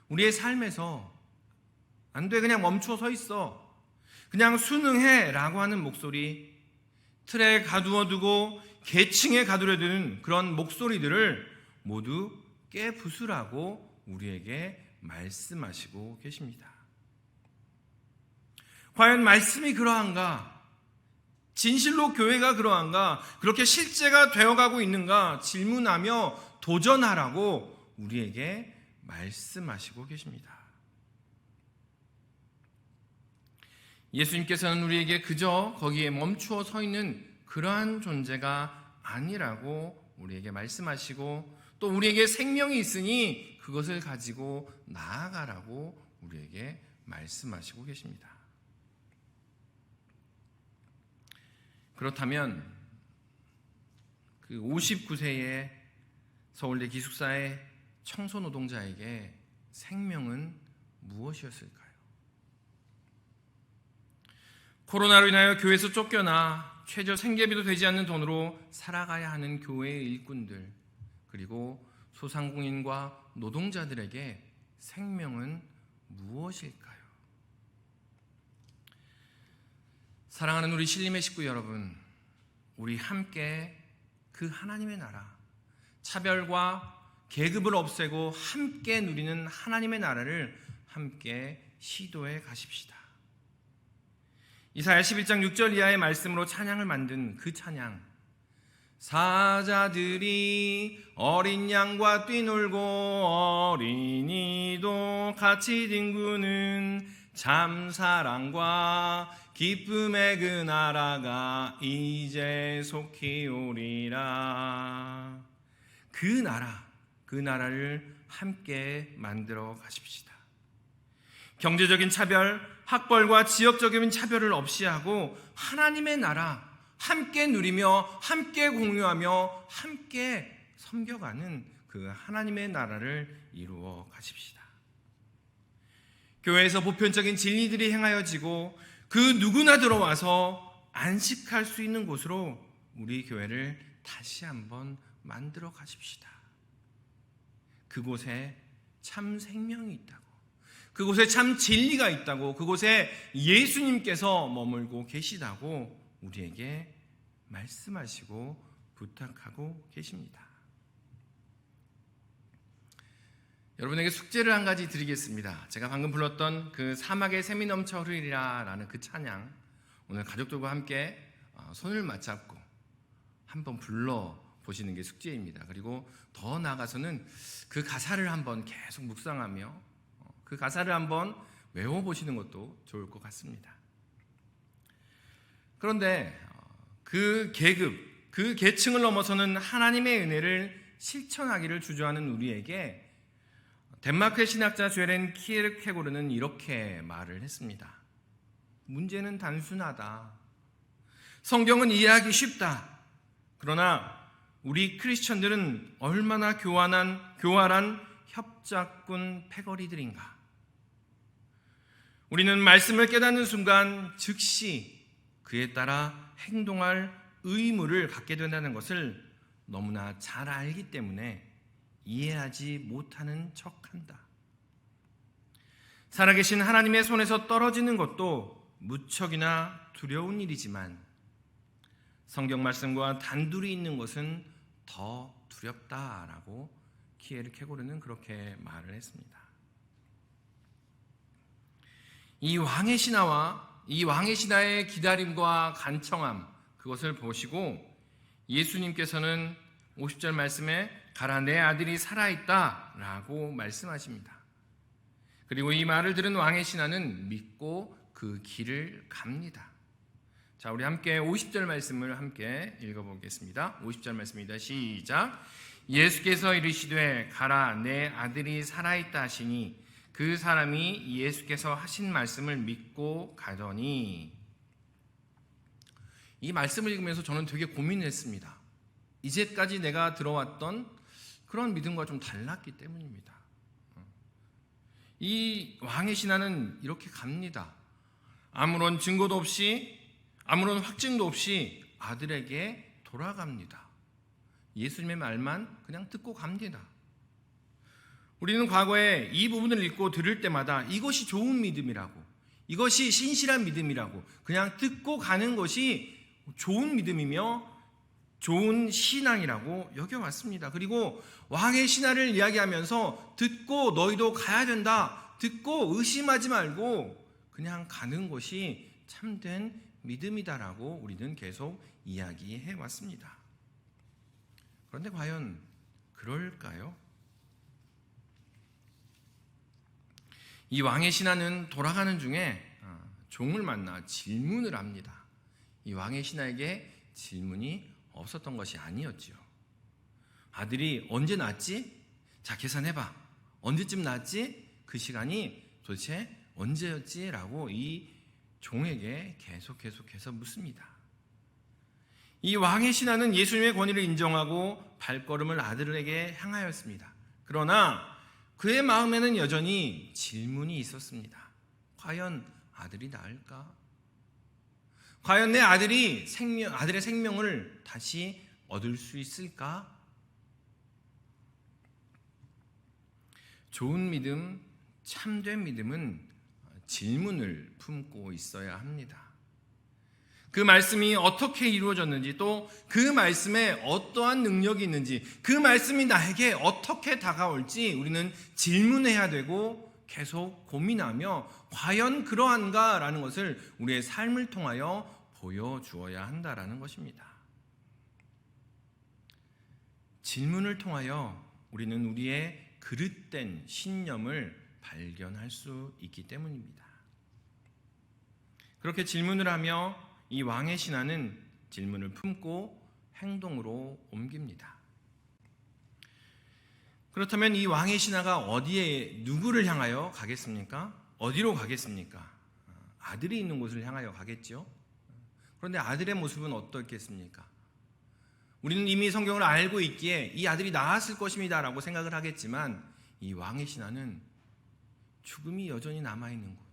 우리의 삶에서 안 돼, 그냥 멈춰 서 있어, 그냥 순응해 라고 하는 목소리, 틀에 가두어두고 계층에 가두려드는 그런 목소리들을 모두 깨부수라고 우리에게 말씀하시고 계십니다. 과연 말씀이 그러한가? 진실로 교회가 그러한가? 그렇게 실제가 되어가고 있는가? 질문하며 도전하라고 우리에게 말씀하시고 계십니다. 예수님께서는 우리에게 그저 거기에 멈추어 서 있는 그러한 존재가 아니라고 우리에게 말씀하시고, 또 우리에게 생명이 있으니 그것을 가지고 나아가라고 우리에게 말씀하시고 계십니다. 그렇다면 그 59세의 서울대 기숙사의 청소 노동자에게 생명은 무엇이었을까요? 코로나로 인하여 교회에서 쫓겨나 최저 생계비도 되지 않는 돈으로 살아가야 하는 교회의 일꾼들, 그리고 소상공인과 노동자들에게 생명은 무엇일까요? 사랑하는 우리 신림의 식구 여러분, 우리 함께 그 하나님의 나라, 차별과 계급을 없애고 함께 누리는 하나님의 나라를 함께 시도해 가십시다. 이사야 11장 6절 이하의 말씀으로 찬양을 만든 그 찬양, 사자들이 어린 양과 뛰놀고 어린이도 같이 뒹구는 참 사랑과 기쁨의 그 나라가 이제 속히 오리라. 그 나라를 함께 만들어 가십시다. 경제적인 차별, 학벌과 지역적인 차별을 없이 하고 하나님의 나라 함께 누리며 함께 공유하며 함께 섬겨가는 그 하나님의 나라를 이루어 가십시다. 교회에서 보편적인 진리들이 행하여지고 그 누구나 들어와서 안식할 수 있는 곳으로 우리 교회를 다시 한번 만들어 가십시다. 그곳에 참 생명이 있다고, 그곳에 참 진리가 있다고, 그곳에 예수님께서 머물고 계시다고 우리에게 말씀하시고 부탁하고 계십니다. 여러분에게 숙제를 한 가지 드리겠습니다. 제가 방금 불렀던 그 사막에 샘이 넘쳐 흐르리라 라는 그 찬양, 오늘 가족들과 함께 손을 맞잡고 한번 불러보시는 게 숙제입니다. 그리고 더 나아가서는 그 가사를 한번 계속 묵상하며 그 가사를 한번 외워보시는 것도 좋을 것 같습니다. 그런데 그 계급, 그 계층을 넘어서는 하나님의 은혜를 실천하기를 주저하는 우리에게 덴마크의 신학자 죄렌 키에르케고르는 이렇게 말을 했습니다. 문제는 단순하다. 성경은 이해하기 쉽다. 그러나 우리 크리스천들은 얼마나 교활한 협작꾼 패거리들인가. 우리는 말씀을 깨닫는 순간 즉시 그에 따라 행동할 의무를 갖게 된다는 것을 너무나 잘 알기 때문에 이해하지 못하는 척한다. 살아계신 하나님의 손에서 떨어지는 것도 무척이나 두려운 일이지만 성경 말씀과 단둘이 있는 것은 더 두렵다라고 키에르케고르는 그렇게 말을 했습니다. 이 왕의 신하와 이 왕의 신하의 기다림과 간청함, 그것을 보시고 예수님께서는 50절 말씀에 가라, 내 아들이 살아있다 라고 말씀하십니다. 그리고 이 말을 들은 왕의 신하는 믿고 그 길을 갑니다. 자, 우리 함께 50절 말씀을 함께 읽어보겠습니다. 50절 말씀입니다. 시작. 예수께서 이르시되 가라, 내 아들이 살아있다 하시니 그 사람이 예수께서 하신 말씀을 믿고 가더니. 이 말씀을 읽으면서 저는 되게 고민했습니다. 이제까지 내가 들어왔던 그런 믿음과 좀 달랐기 때문입니다. 이 왕의 신하는 이렇게 갑니다. 아무런 증거도 없이, 아무런 확증도 없이 아들에게 돌아갑니다. 예수님의 말만 그냥 듣고 갑니다. 우리는 과거에 이 부분을 읽고 들을 때마다 이것이 좋은 믿음이라고, 이것이 신실한 믿음이라고 그냥 듣고 가는 것이 좋은 믿음이며 좋은 신앙이라고 여겨왔습니다. 그리고 왕의 신하를 이야기하면서 듣고 너희도 가야 된다, 듣고 의심하지 말고 그냥 가는 것이 참된 믿음이다라고 우리는 계속 이야기해 왔습니다. 그런데 과연 그럴까요? 이 왕의 신하는 돌아가는 중에 종을 만나 질문을 합니다. 이 왕의 신하에게 질문이 없었던 것이 아니었지요. 아들이 언제 낳았지? 자, 계산해봐. 언제쯤 낳았지? 그 시간이 도대체 언제였지? 라고 이 종에게 계속해서 묻습니다. 이 왕의 신하는 예수님의 권위를 인정하고 발걸음을 아들에게 향하였습니다. 그러나 그의 마음에는 여전히 질문이 있었습니다. 과연 아들이 나을까? 과연 내 아들의 생명을 다시 얻을 수 있을까? 좋은 믿음, 참된 믿음은 질문을 품고 있어야 합니다. 그 말씀이 어떻게 이루어졌는지, 또 그 말씀에 어떠한 능력이 있는지, 그 말씀이 나에게 어떻게 다가올지 우리는 질문해야 되고 계속 고민하며 과연 그러한가라는 것을 우리의 삶을 통하여 보여주어야 한다라는 것입니다. 질문을 통하여 우리는 우리의 그릇된 신념을 발견할 수 있기 때문입니다. 그렇게 질문을 하며 이 왕의 신하는 질문을 품고 행동으로 옮깁니다. 그렇다면 이 왕의 신하가 어디에, 누구를 향하여 가겠습니까? 어디로 가겠습니까? 아들이 있는 곳을 향하여 가겠죠. 그런데 아들의 모습은 어떻겠습니까? 우리는 이미 성경을 알고 있기에 이 아들이 낳았을 것입니다 라고 생각을 하겠지만, 이 왕의 신하는 죽음이 여전히 남아있는 곳,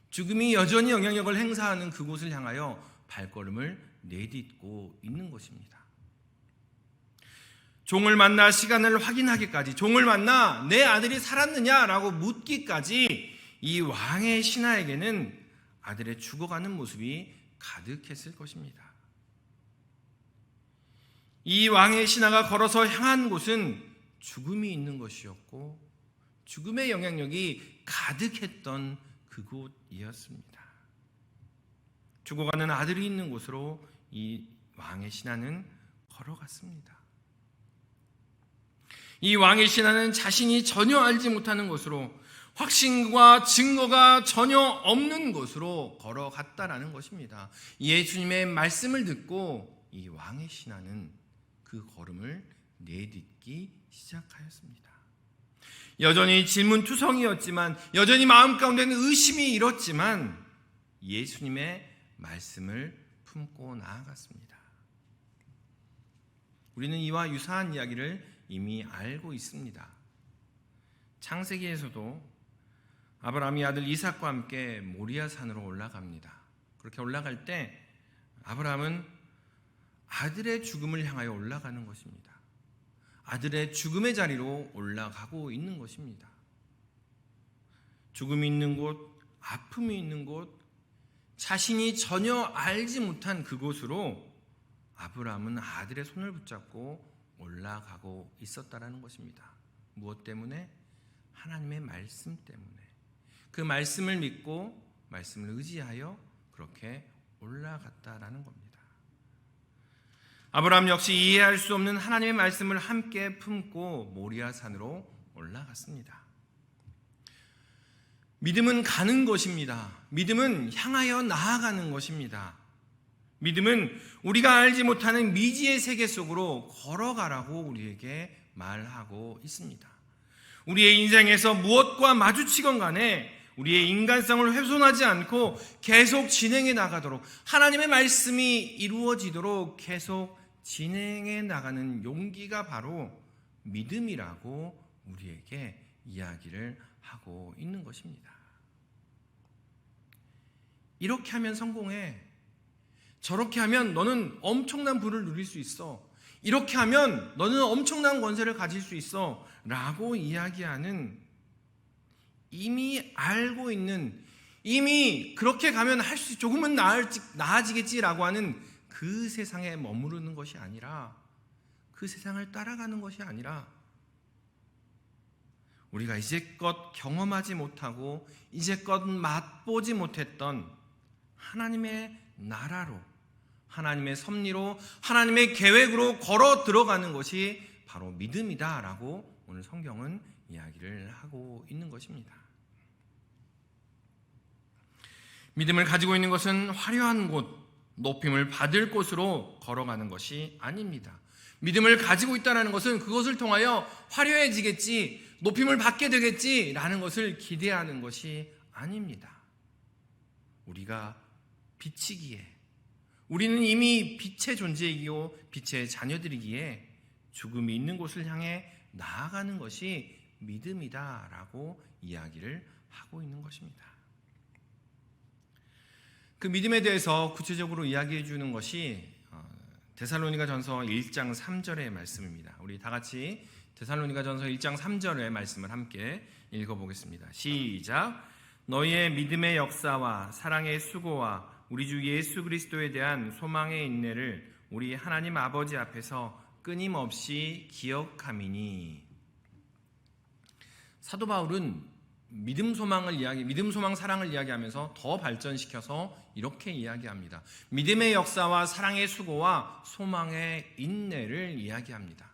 죽음이 여전히 영향력을 행사하는 그곳을 향하여 발걸음을 내딛고 있는 것입니다. 종을 만나 시간을 확인하기까지, 종을 만나 내 아들이 살았느냐라고 묻기까지 이 왕의 신하에게는 아들의 죽어가는 모습이 가득했을 것입니다. 이 왕의 신하가 걸어서 향한 곳은 죽음이 있는 것이었고 죽음의 영향력이 가득했던 그곳이었습니다. 죽어가는 아들이 있는 곳으로 이 왕의 신하는 걸어갔습니다. 이 왕의 신하는 자신이 전혀 알지 못하는 곳으로, 확신과 증거가 전혀 없는 곳으로 걸어갔다라는 것입니다. 예수님의 말씀을 듣고 이 왕의 신하는 그 걸음을 내딛기 시작하였습니다. 여전히 질문투성이었지만, 여전히 마음 가운데는 의심이 일었지만 예수님의 말씀을 품고 나아갔습니다. 우리는 이와 유사한 이야기를 이미 알고 있습니다. 창세기에서도 아브라함이 아들 이삭과 함께 모리아 산으로 올라갑니다. 그렇게 올라갈 때 아브라함은 아들의 죽음을 향하여 올라가는 것입니다. 아들의 죽음의 자리로 올라가고 있는 것입니다. 죽음이 있는 곳, 아픔이 있는 곳, 자신이 전혀 알지 못한 그곳으로 아브라함은 아들의 손을 붙잡고 올라가고 있었다라는 것입니다. 무엇 때문에? 하나님의 말씀 때문에. 그 말씀을 믿고 말씀을 의지하여 그렇게 올라갔다라는 겁니다. 아브라함 역시 이해할 수 없는 하나님의 말씀을 함께 품고 모리아 산으로 올라갔습니다. 믿음은 가는 것입니다. 믿음은 향하여 나아가는 것입니다. 믿음은 우리가 알지 못하는 미지의 세계 속으로 걸어가라고 우리에게 말하고 있습니다. 우리의 인생에서 무엇과 마주치건 간에 우리의 인간성을 훼손하지 않고 계속 진행해 나가도록, 하나님의 말씀이 이루어지도록 계속 진행해 나가는 용기가 바로 믿음이라고 우리에게 이야기를 하고 있는 것입니다. 이렇게 하면 성공해. 저렇게 하면 너는 엄청난 부를 누릴 수 있어. 이렇게 하면 너는 엄청난 권세를 가질 수 있어. 라고 이야기하는, 이미 알고 있는, 이미 그렇게 가면 할 수 조금은 나아지겠지라고 하는 그 세상에 머무르는 것이 아니라, 그 세상을 따라가는 것이 아니라, 우리가 이제껏 경험하지 못하고 이제껏 맛보지 못했던 하나님의 나라로, 하나님의 섭리로, 하나님의 계획으로 걸어 들어가는 것이 바로 믿음이다라고 오늘 성경은 이야기를 하고 있는 것입니다. 믿음을 가지고 있는 것은 화려한 곳, 높임을 받을 곳으로 걸어가는 것이 아닙니다. 믿음을 가지고 있다는 것은 그것을 통하여 화려해지겠지, 높임을 받게 되겠지라는 것을 기대하는 것이 아닙니다. 우리가 빛이기에, 우리는 이미 빛의 존재이고 빛의 자녀들이기에 죽음이 있는 곳을 향해 나아가는 것이 믿음이다라고 이야기를 하고 있는 것입니다. 그 믿음에 대해서 구체적으로 이야기해 주는 것이 데살로니가전서 1장 3절의 말씀입니다. 우리 다 같이 데살로니가전서 1장 3절의 말씀을 함께 읽어보겠습니다. 시작. 너희의 믿음의 역사와 사랑의 수고와 우리 주 예수 그리스도에 대한 소망의 인내를 우리 하나님 아버지 앞에서 끊임없이 기억함이니. 사도 바울은 믿음, 소망, 사랑을 이야기하면서 더 발전시켜서 이렇게 이야기합니다. 믿음의 역사와 사랑의 수고와 소망의 인내를 이야기합니다.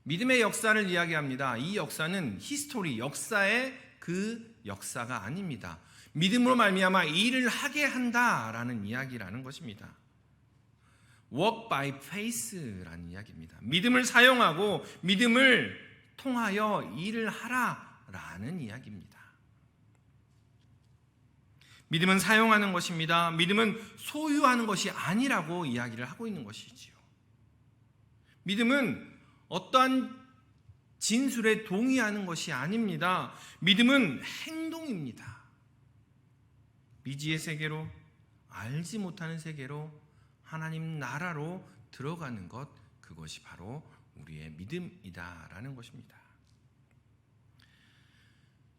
믿음의 역사를 이야기합니다. 이 역사는 히스토리, 역사의 그 역사가 아닙니다. 믿음으로 말미암아 일을 하게 한다라는 이야기라는 것입니다. Walk by faith라는 이야기입니다. 믿음을 사용하고 믿음을 통하여 일을 하라라는 이야기입니다. 믿음은 사용하는 것입니다. 믿음은 소유하는 것이 아니라고 이야기를 하고 있는 것이지요. 믿음은 어떠한 진술에 동의하는 것이 아닙니다. 믿음은 행동입니다. 미지의 세계로, 알지 못하는 세계로, 하나님 나라로 들어가는 것, 그것이 바로 우리의 믿음이다라는 것입니다.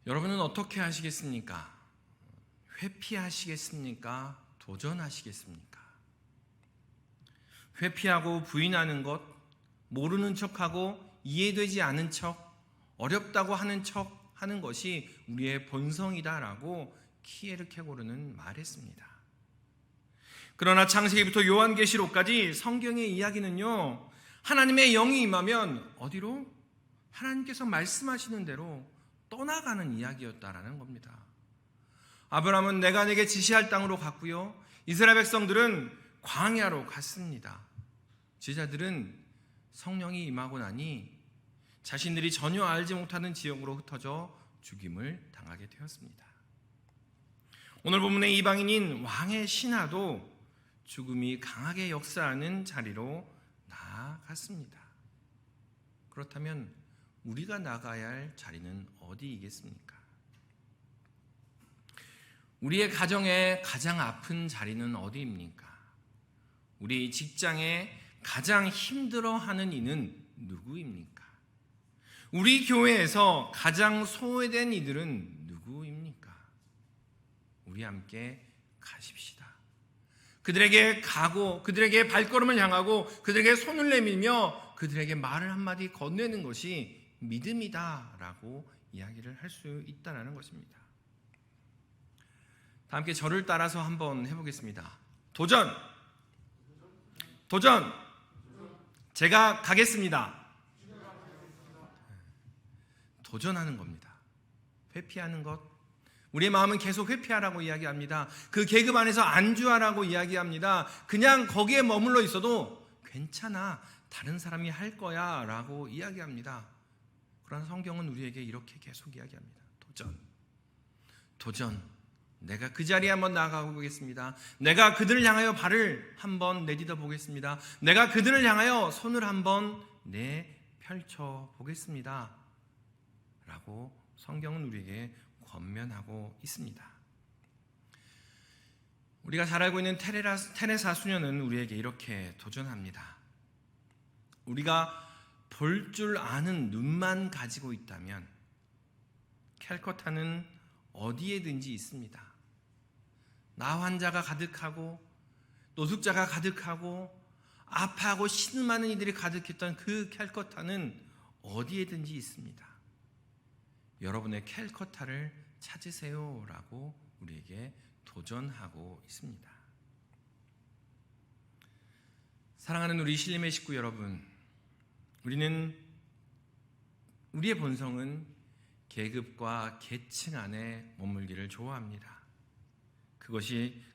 여러분은 어떻게 하시겠습니까? 회피하시겠습니까? 도전하시겠습니까? 회피하고 부인하는 것, 모르는 척하고 이해되지 않은 척, 어렵다고 하는 척 하는 것이 우리의 본성이다라고 키에르케고르는 말했습니다. 그러나 창세기부터 요한계시록까지 성경의 이야기는요, 하나님의 영이 임하면 어디로? 하나님께서 말씀하시는 대로 떠나가는 이야기였다라는 겁니다. 아브라함은 내가 내게 지시할 땅으로 갔고요, 이스라엘 백성들은 광야로 갔습니다. 제자들은 성령이 임하고 나니 자신들이 전혀 알지 못하는 지역으로 흩어져 죽임을 당하게 되었습니다. 오늘 본문의 이방인인 왕의 신하도 죽음이 강하게 역사하는 자리로 나아갔습니다. 그렇다면 우리가 나가야 할 자리는 어디이겠습니까? 우리의 가정의 가장 아픈 자리는 어디입니까? 우리 직장에 가장 힘들어하는 이는 누구입니까? 우리 교회에서 가장 소외된 이들은 누구입니까? 우리 함께 가십시다. 그들에게 가고 그들에게 발걸음을 향하고 그들에게 손을 내밀며 그들에게 말을 한마디 건네는 것이 믿음이다라고 이야기를 할 수 있다는 것입니다. 다 함께 저를 따라서 한번 해보겠습니다. 도전! 도전! 제가 가겠습니다. 도전하는 겁니다. 회피하는 것. 우리의 마음은 계속 회피하라고 이야기합니다. 그 계급 안에서 안주하라고 이야기합니다. 그냥 거기에 머물러 있어도 괜찮아. 다른 사람이 할 거야 라고 이야기합니다. 그러나 성경은 우리에게 이렇게 계속 이야기합니다. 도전. 도전. 내가 그 자리에 한번 나아가 보겠습니다. 내가 그들을 향하여 발을 한번 내딛어 보겠습니다. 내가 그들을 향하여 손을 한번 펼쳐 보겠습니다. 라고 성경은 우리에게 권면하고 있습니다. 우리가 잘 알고 있는 테레사 수녀는 우리에게 이렇게 도전합니다. 우리가 볼 줄 아는 눈만 가지고 있다면 캘커타는 어디에든지 있습니다. 나 환자가 가득하고 노숙자가 가득하고 아파하고 신음하는 이들이 가득했던 그 캘커타는 어디에든지 있습니다. 여러분의 캘커타를 찾으세요라고 우리에게 도전하고 있습니다. 사랑하는 우리 신림의 식구 여러분, 우리의 본성은 계급과 계층 안에 머물기를 좋아합니다.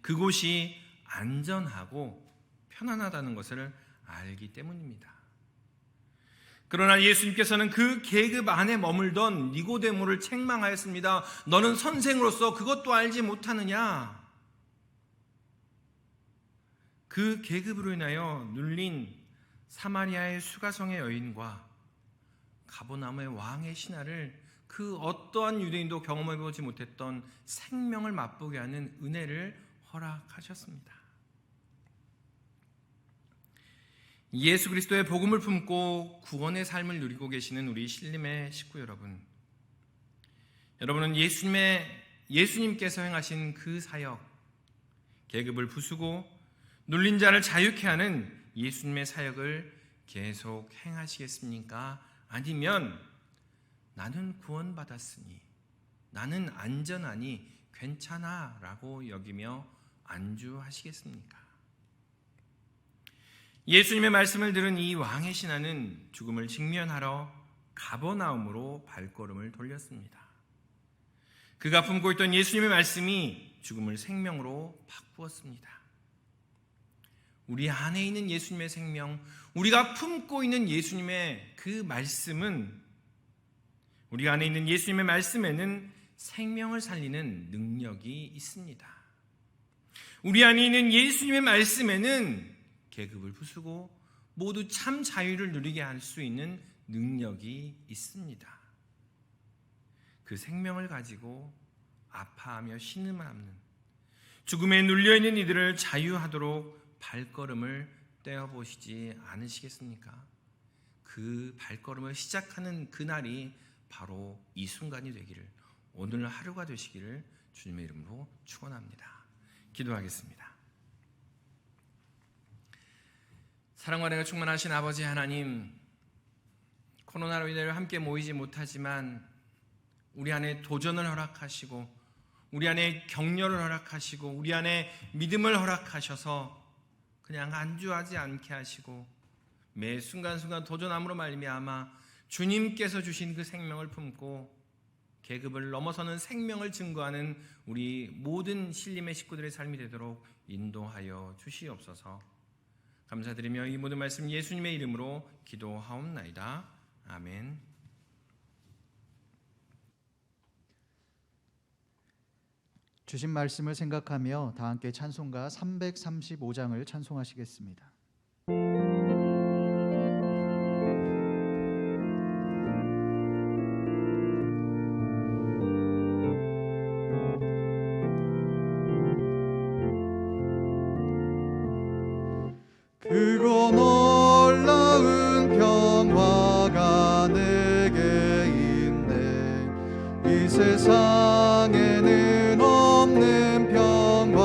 그곳이 안전하고 편안하다는 것을 알기 때문입니다. 그러나 예수님께서는 그 계급 안에 머물던 니고데모를 책망하였습니다. 너는 선생으로서 그것도 알지 못하느냐? 그 계급으로 인하여 눌린 사마리아의 수가성의 여인과 가버나움의 왕의 신하를 그 어떠한 유대인도 경험해보지 못했던 생명을 맛보게 하는 은혜를 허락하셨습니다. 예수 그리스도의 복음을 품고 구원의 삶을 누리고 계시는 우리 신림의 식구 여러분, 여러분은 예수님께서 행하신 그 사역, 계급을 부수고 눌린 자를 자유케 하는 예수님의 사역을 계속 행하시겠습니까? 아니면 나는 구원받았으니, 나는 안전하니 괜찮아 라고 여기며 안주하시겠습니까? 예수님의 말씀을 들은 이 왕의 신하는 죽음을 직면하러 가버나움으로 발걸음을 돌렸습니다. 그가 품고 있던 예수님의 말씀이 죽음을 생명으로 바꾸었습니다. 우리 안에 있는 예수님의 생명, 우리가 품고 있는 예수님의 그 말씀은, 우리 안에 있는 예수님의 말씀에는 생명을 살리는 능력이 있습니다. 우리 안에 있는 예수님의 말씀에는 계급을 부수고 모두 참 자유를 누리게 할 수 있는 능력이 있습니다. 그 생명을 가지고 아파하며 신음하는 죽음에 눌려있는 이들을 자유하도록 발걸음을 떼어보시지 않으시겠습니까? 그 발걸음을 시작하는 그날이 바로 이 순간이 되기를, 오늘 하루가 되시기를 주님의 이름으로 축원합니다. 기도하겠습니다. 사랑과 은혜가 충만하신 아버지 하나님, 코로나로 인해 함께 모이지 못하지만 우리 안에 도전을 허락하시고 우리 안에 격려를 허락하시고 우리 안에 믿음을 허락하셔서 그냥 안주하지 않게 하시고 매 순간순간 도전함으로 말미암아 주님께서 주신 그 생명을 품고 계급을 넘어서는 생명을 증거하는 우리 모든 신림의 식구들의 삶이 되도록 인도하여 주시옵소서. 감사드리며 이 모든 말씀 예수님의 이름으로 기도하옵나이다. 아멘. 주신 말씀을 생각하며 다 함께 찬송가 335장을 찬송하시겠습니다. 크고 놀라운 평화가 내게 있네. 이 세상에는 없는 평화.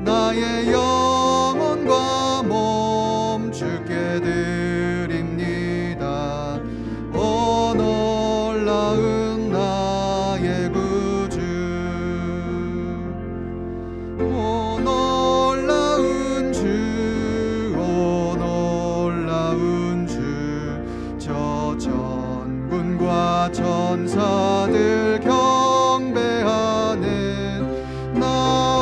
나의 영혼과 몸 주께 드립니다. 오 놀라운 나의 구주. 오 놀라운 주, 오 놀라운 주. 저 전군과 전사들 경배하는 나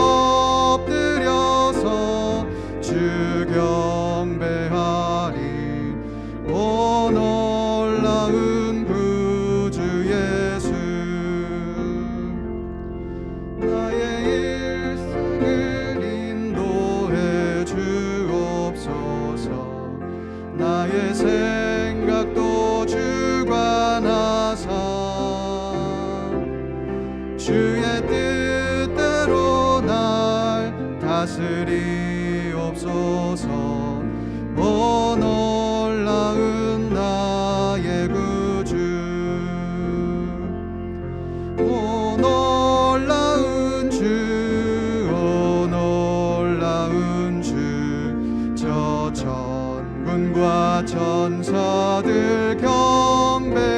엎드려서 주 경배하리. 오 놀라운 구주 예수. 나의 일생을 인도해 주옵소서. 나의 생각도 주관하사 주의 뜻대로 날 다스리옵소서. 오 놀라운 나의 구주. 오 놀라운 주, 오 놀라운 주. 저 전군과 전사들 경배하는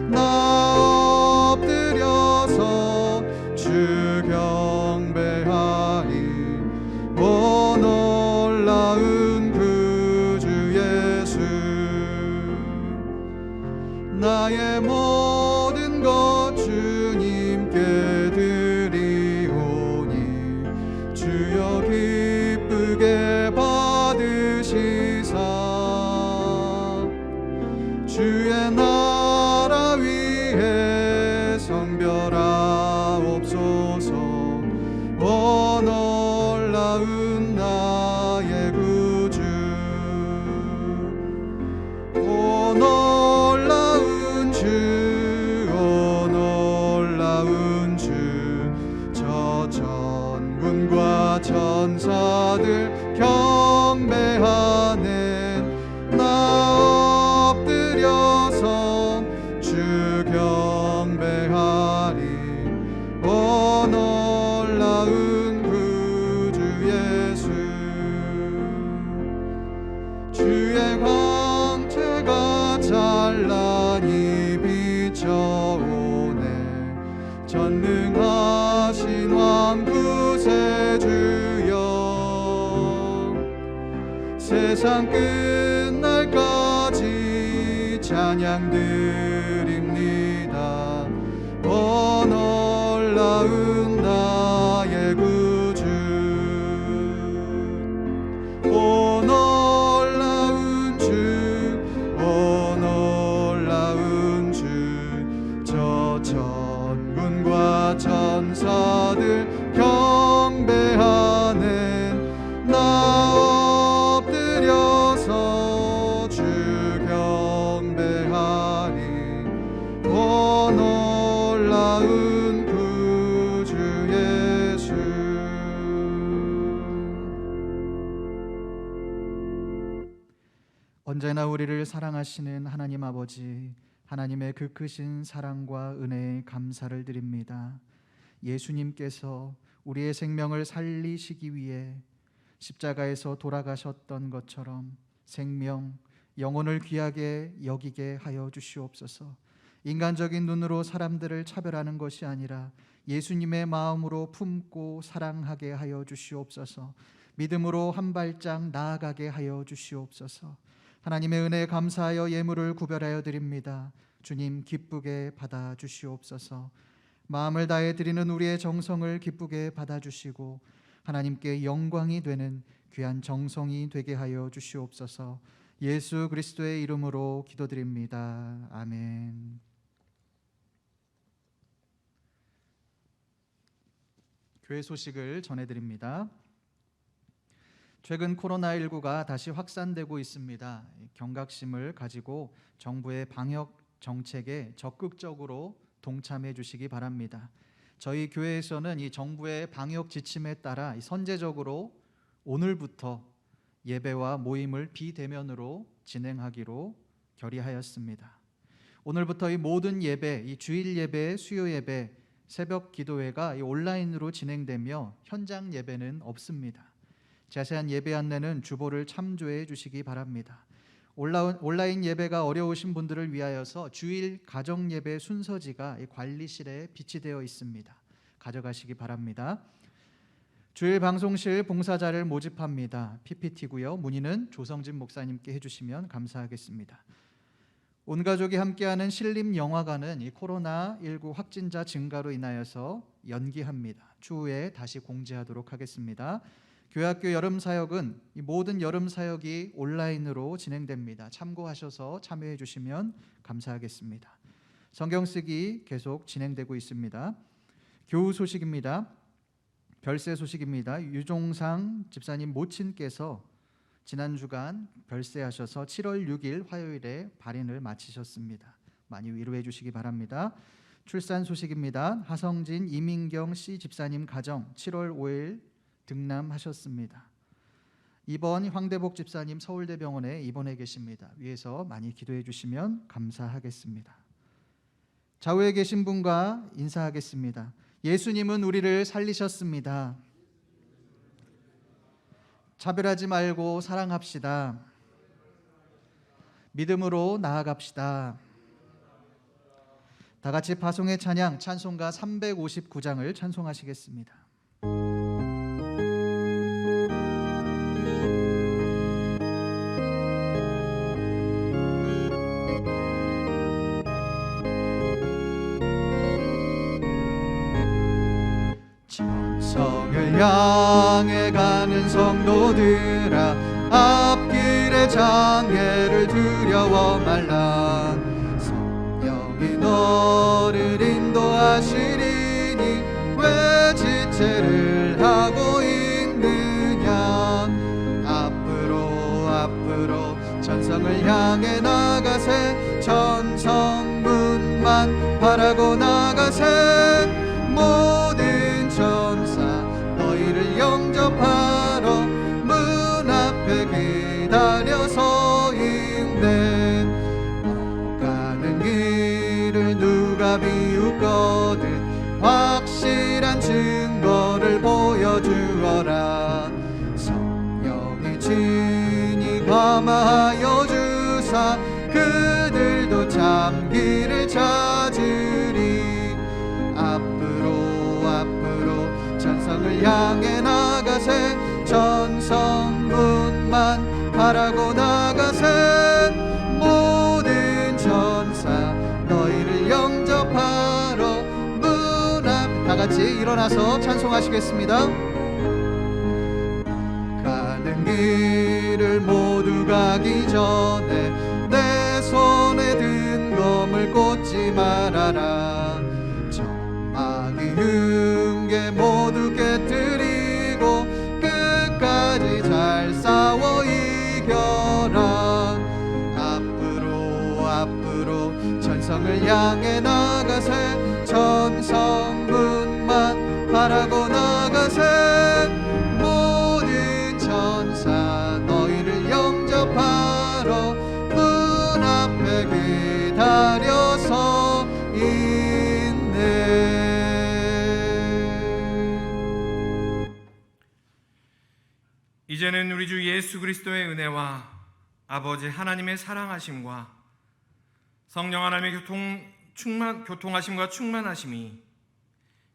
나 엎드려서 주 경배하리. 오 놀라운 구주 예수. 나의 모든 것 주님께 드리오니 주여 기쁘게 받으시사 주의 나라 위에 성별하옵소서. 오 놀라운 나의 구주. 오 놀라운 주, 오 놀라운 주. 저 전군과 전사들 경배하는 나 엎드려서 주 경배하리. 오 놀라운 구주 예수. 주의 광채가 찬란히 비춰오네. 전능하신 왕 구세주여. 세상 끝날까지 찬양 드립니다. 오 놀라운 나의 구주. 오 놀라운 주, 오 놀라운 주. 저 전군과 전사들 경배하는 나 엎드려서 주 경배하리. 오 놀라운 구주 예수. 언제나 우리를 사랑하시는 하나님 아버지, 하나님의 그 크신 사랑과 은혜에 감사를 드립니다. 예수님께서 우리의 생명을 살리시기 위해 십자가에서 돌아가셨던 것처럼 생명, 영혼을 귀하게 여기게 하여 주시옵소서. 인간적인 눈으로 사람들을 차별하는 것이 아니라 예수님의 마음으로 품고 사랑하게 하여 주시옵소서. 믿음으로 한 발짝 나아가게 하여 주시옵소서. 하나님의 은혜에 감사하여 예물을 구별하여 드립니다. 주님 기쁘게 받아 주시옵소서. 마음을 다해 드리는 우리의 정성을 기쁘게 받아 주시고 하나님께 영광이 되는 귀한 정성이 되게 하여 주시옵소서. 예수 그리스도의 이름으로 기도드립니다. 아멘. 교회 소식을 전해드립니다. 최근 코로나19가 다시 확산되고 있습니다. 경각심을 가지고 정부의 방역 정책에 적극적으로 동참해 주시기 바랍니다. 저희 교회에서는 이 정부의 방역 지침에 따라 선제적으로 오늘부터 예배와 모임을 비대면으로 진행하기로 결의하였습니다. 오늘부터 이 모든 예배, 이 주일 예배, 수요 예배, 새벽 기도회가 온라인으로 진행되며 현장 예배는 없습니다. 자세한 예배 안내는 주보를 참조해 주시기 바랍니다. 온라인 예배가 어려우신 분들을 위하여서 주일 가정 예배 순서지가 관리실에 비치되어 있습니다. 가져가시기 바랍니다. 주일 방송실 봉사자를 모집합니다. PPT고요. 문의는 조성진 목사님께 해주시면 감사하겠습니다. 온 가족이 함께하는 신림영화관은 이 코로나19 확진자 증가로 인하여서 연기합니다. 추후에 다시 공지하도록 하겠습니다. 교회학교 여름사역은 이 모든 여름사역이 온라인으로 진행됩니다. 참고하셔서 참여해 주시면 감사하겠습니다. 성경쓰기 계속 진행되고 있습니다. 교우 소식입니다. 별세 소식입니다. 유종상 집사님 모친께서 지난 주간 별세하셔서 7월 6일 화요일에 발인을 마치셨습니다. 많이 위로해 주시기 바랍니다. 출산 소식입니다. 하성진, 이민경 씨 집사님 가정 7월 5일 등남하셨습니다. 입원 황대복 집사님 서울대병원에 입원해 계십니다. 위에서 많이 기도해 주시면 감사하겠습니다. 좌우에 계신 분과 인사하겠습니다. 예수님은 우리를 살리셨습니다. 차별하지 말고 사랑합시다. 믿음으로 나아갑시다. 다 같이 파송의 찬양 찬송가 359장을 찬송하시겠습니다. 천성을 향해 가는 성도들아, 앞길의 장애를 두려워 말라. 성령이 너를 인도하시리니 왜 지체를 하고 있느냐. 앞으로 천성을 향해 나가세. 천성문만 바라고 나가세. 모든 천사 너희를 영접하러 문 앞에 기다려서 있네. 가는 길을 누가 비웃거든 확실한 증거를 보여주어라. 성령이 친히 감화하여 주사 그들도 참 길을 찾으리. 앞으로 천성을 향해 나가세. 천성문만 바라고 나가세. 모든 천사 너희를 영접하러 문 앞. 다같이 일어나서 찬송하시겠습니다. 가는 길을 모두 가기 전에 내 손에 든 검을 꽂지 말아라. 흉계 모두 깨뜨리고 끝까지 잘 싸워 이겨라. 앞으로 천성을 향해 나가세. 천성문만 바라고 나가세. 모든 천사 너희를 영접하러 문 앞에 기다려서 있네. 이제는 우리 주 예수 그리스도의 은혜와 아버지 하나님의 사랑하심과 성령 하나님의 교통하심과 충만하심이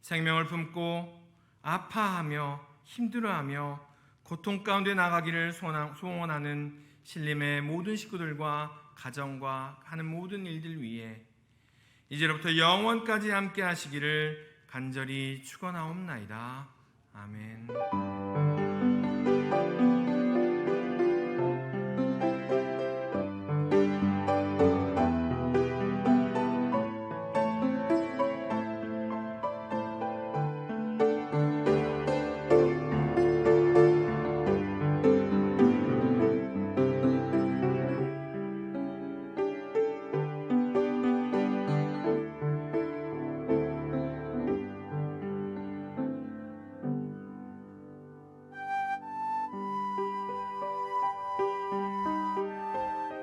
생명을 품고 아파하며 힘들어하며 고통 가운데 나가기를 소원하는 신림의 모든 식구들과 가정과 하는 모든 일들 위에 이제로부터 영원까지 함께 하시기를 간절히 축원하옵나이다. 아멘.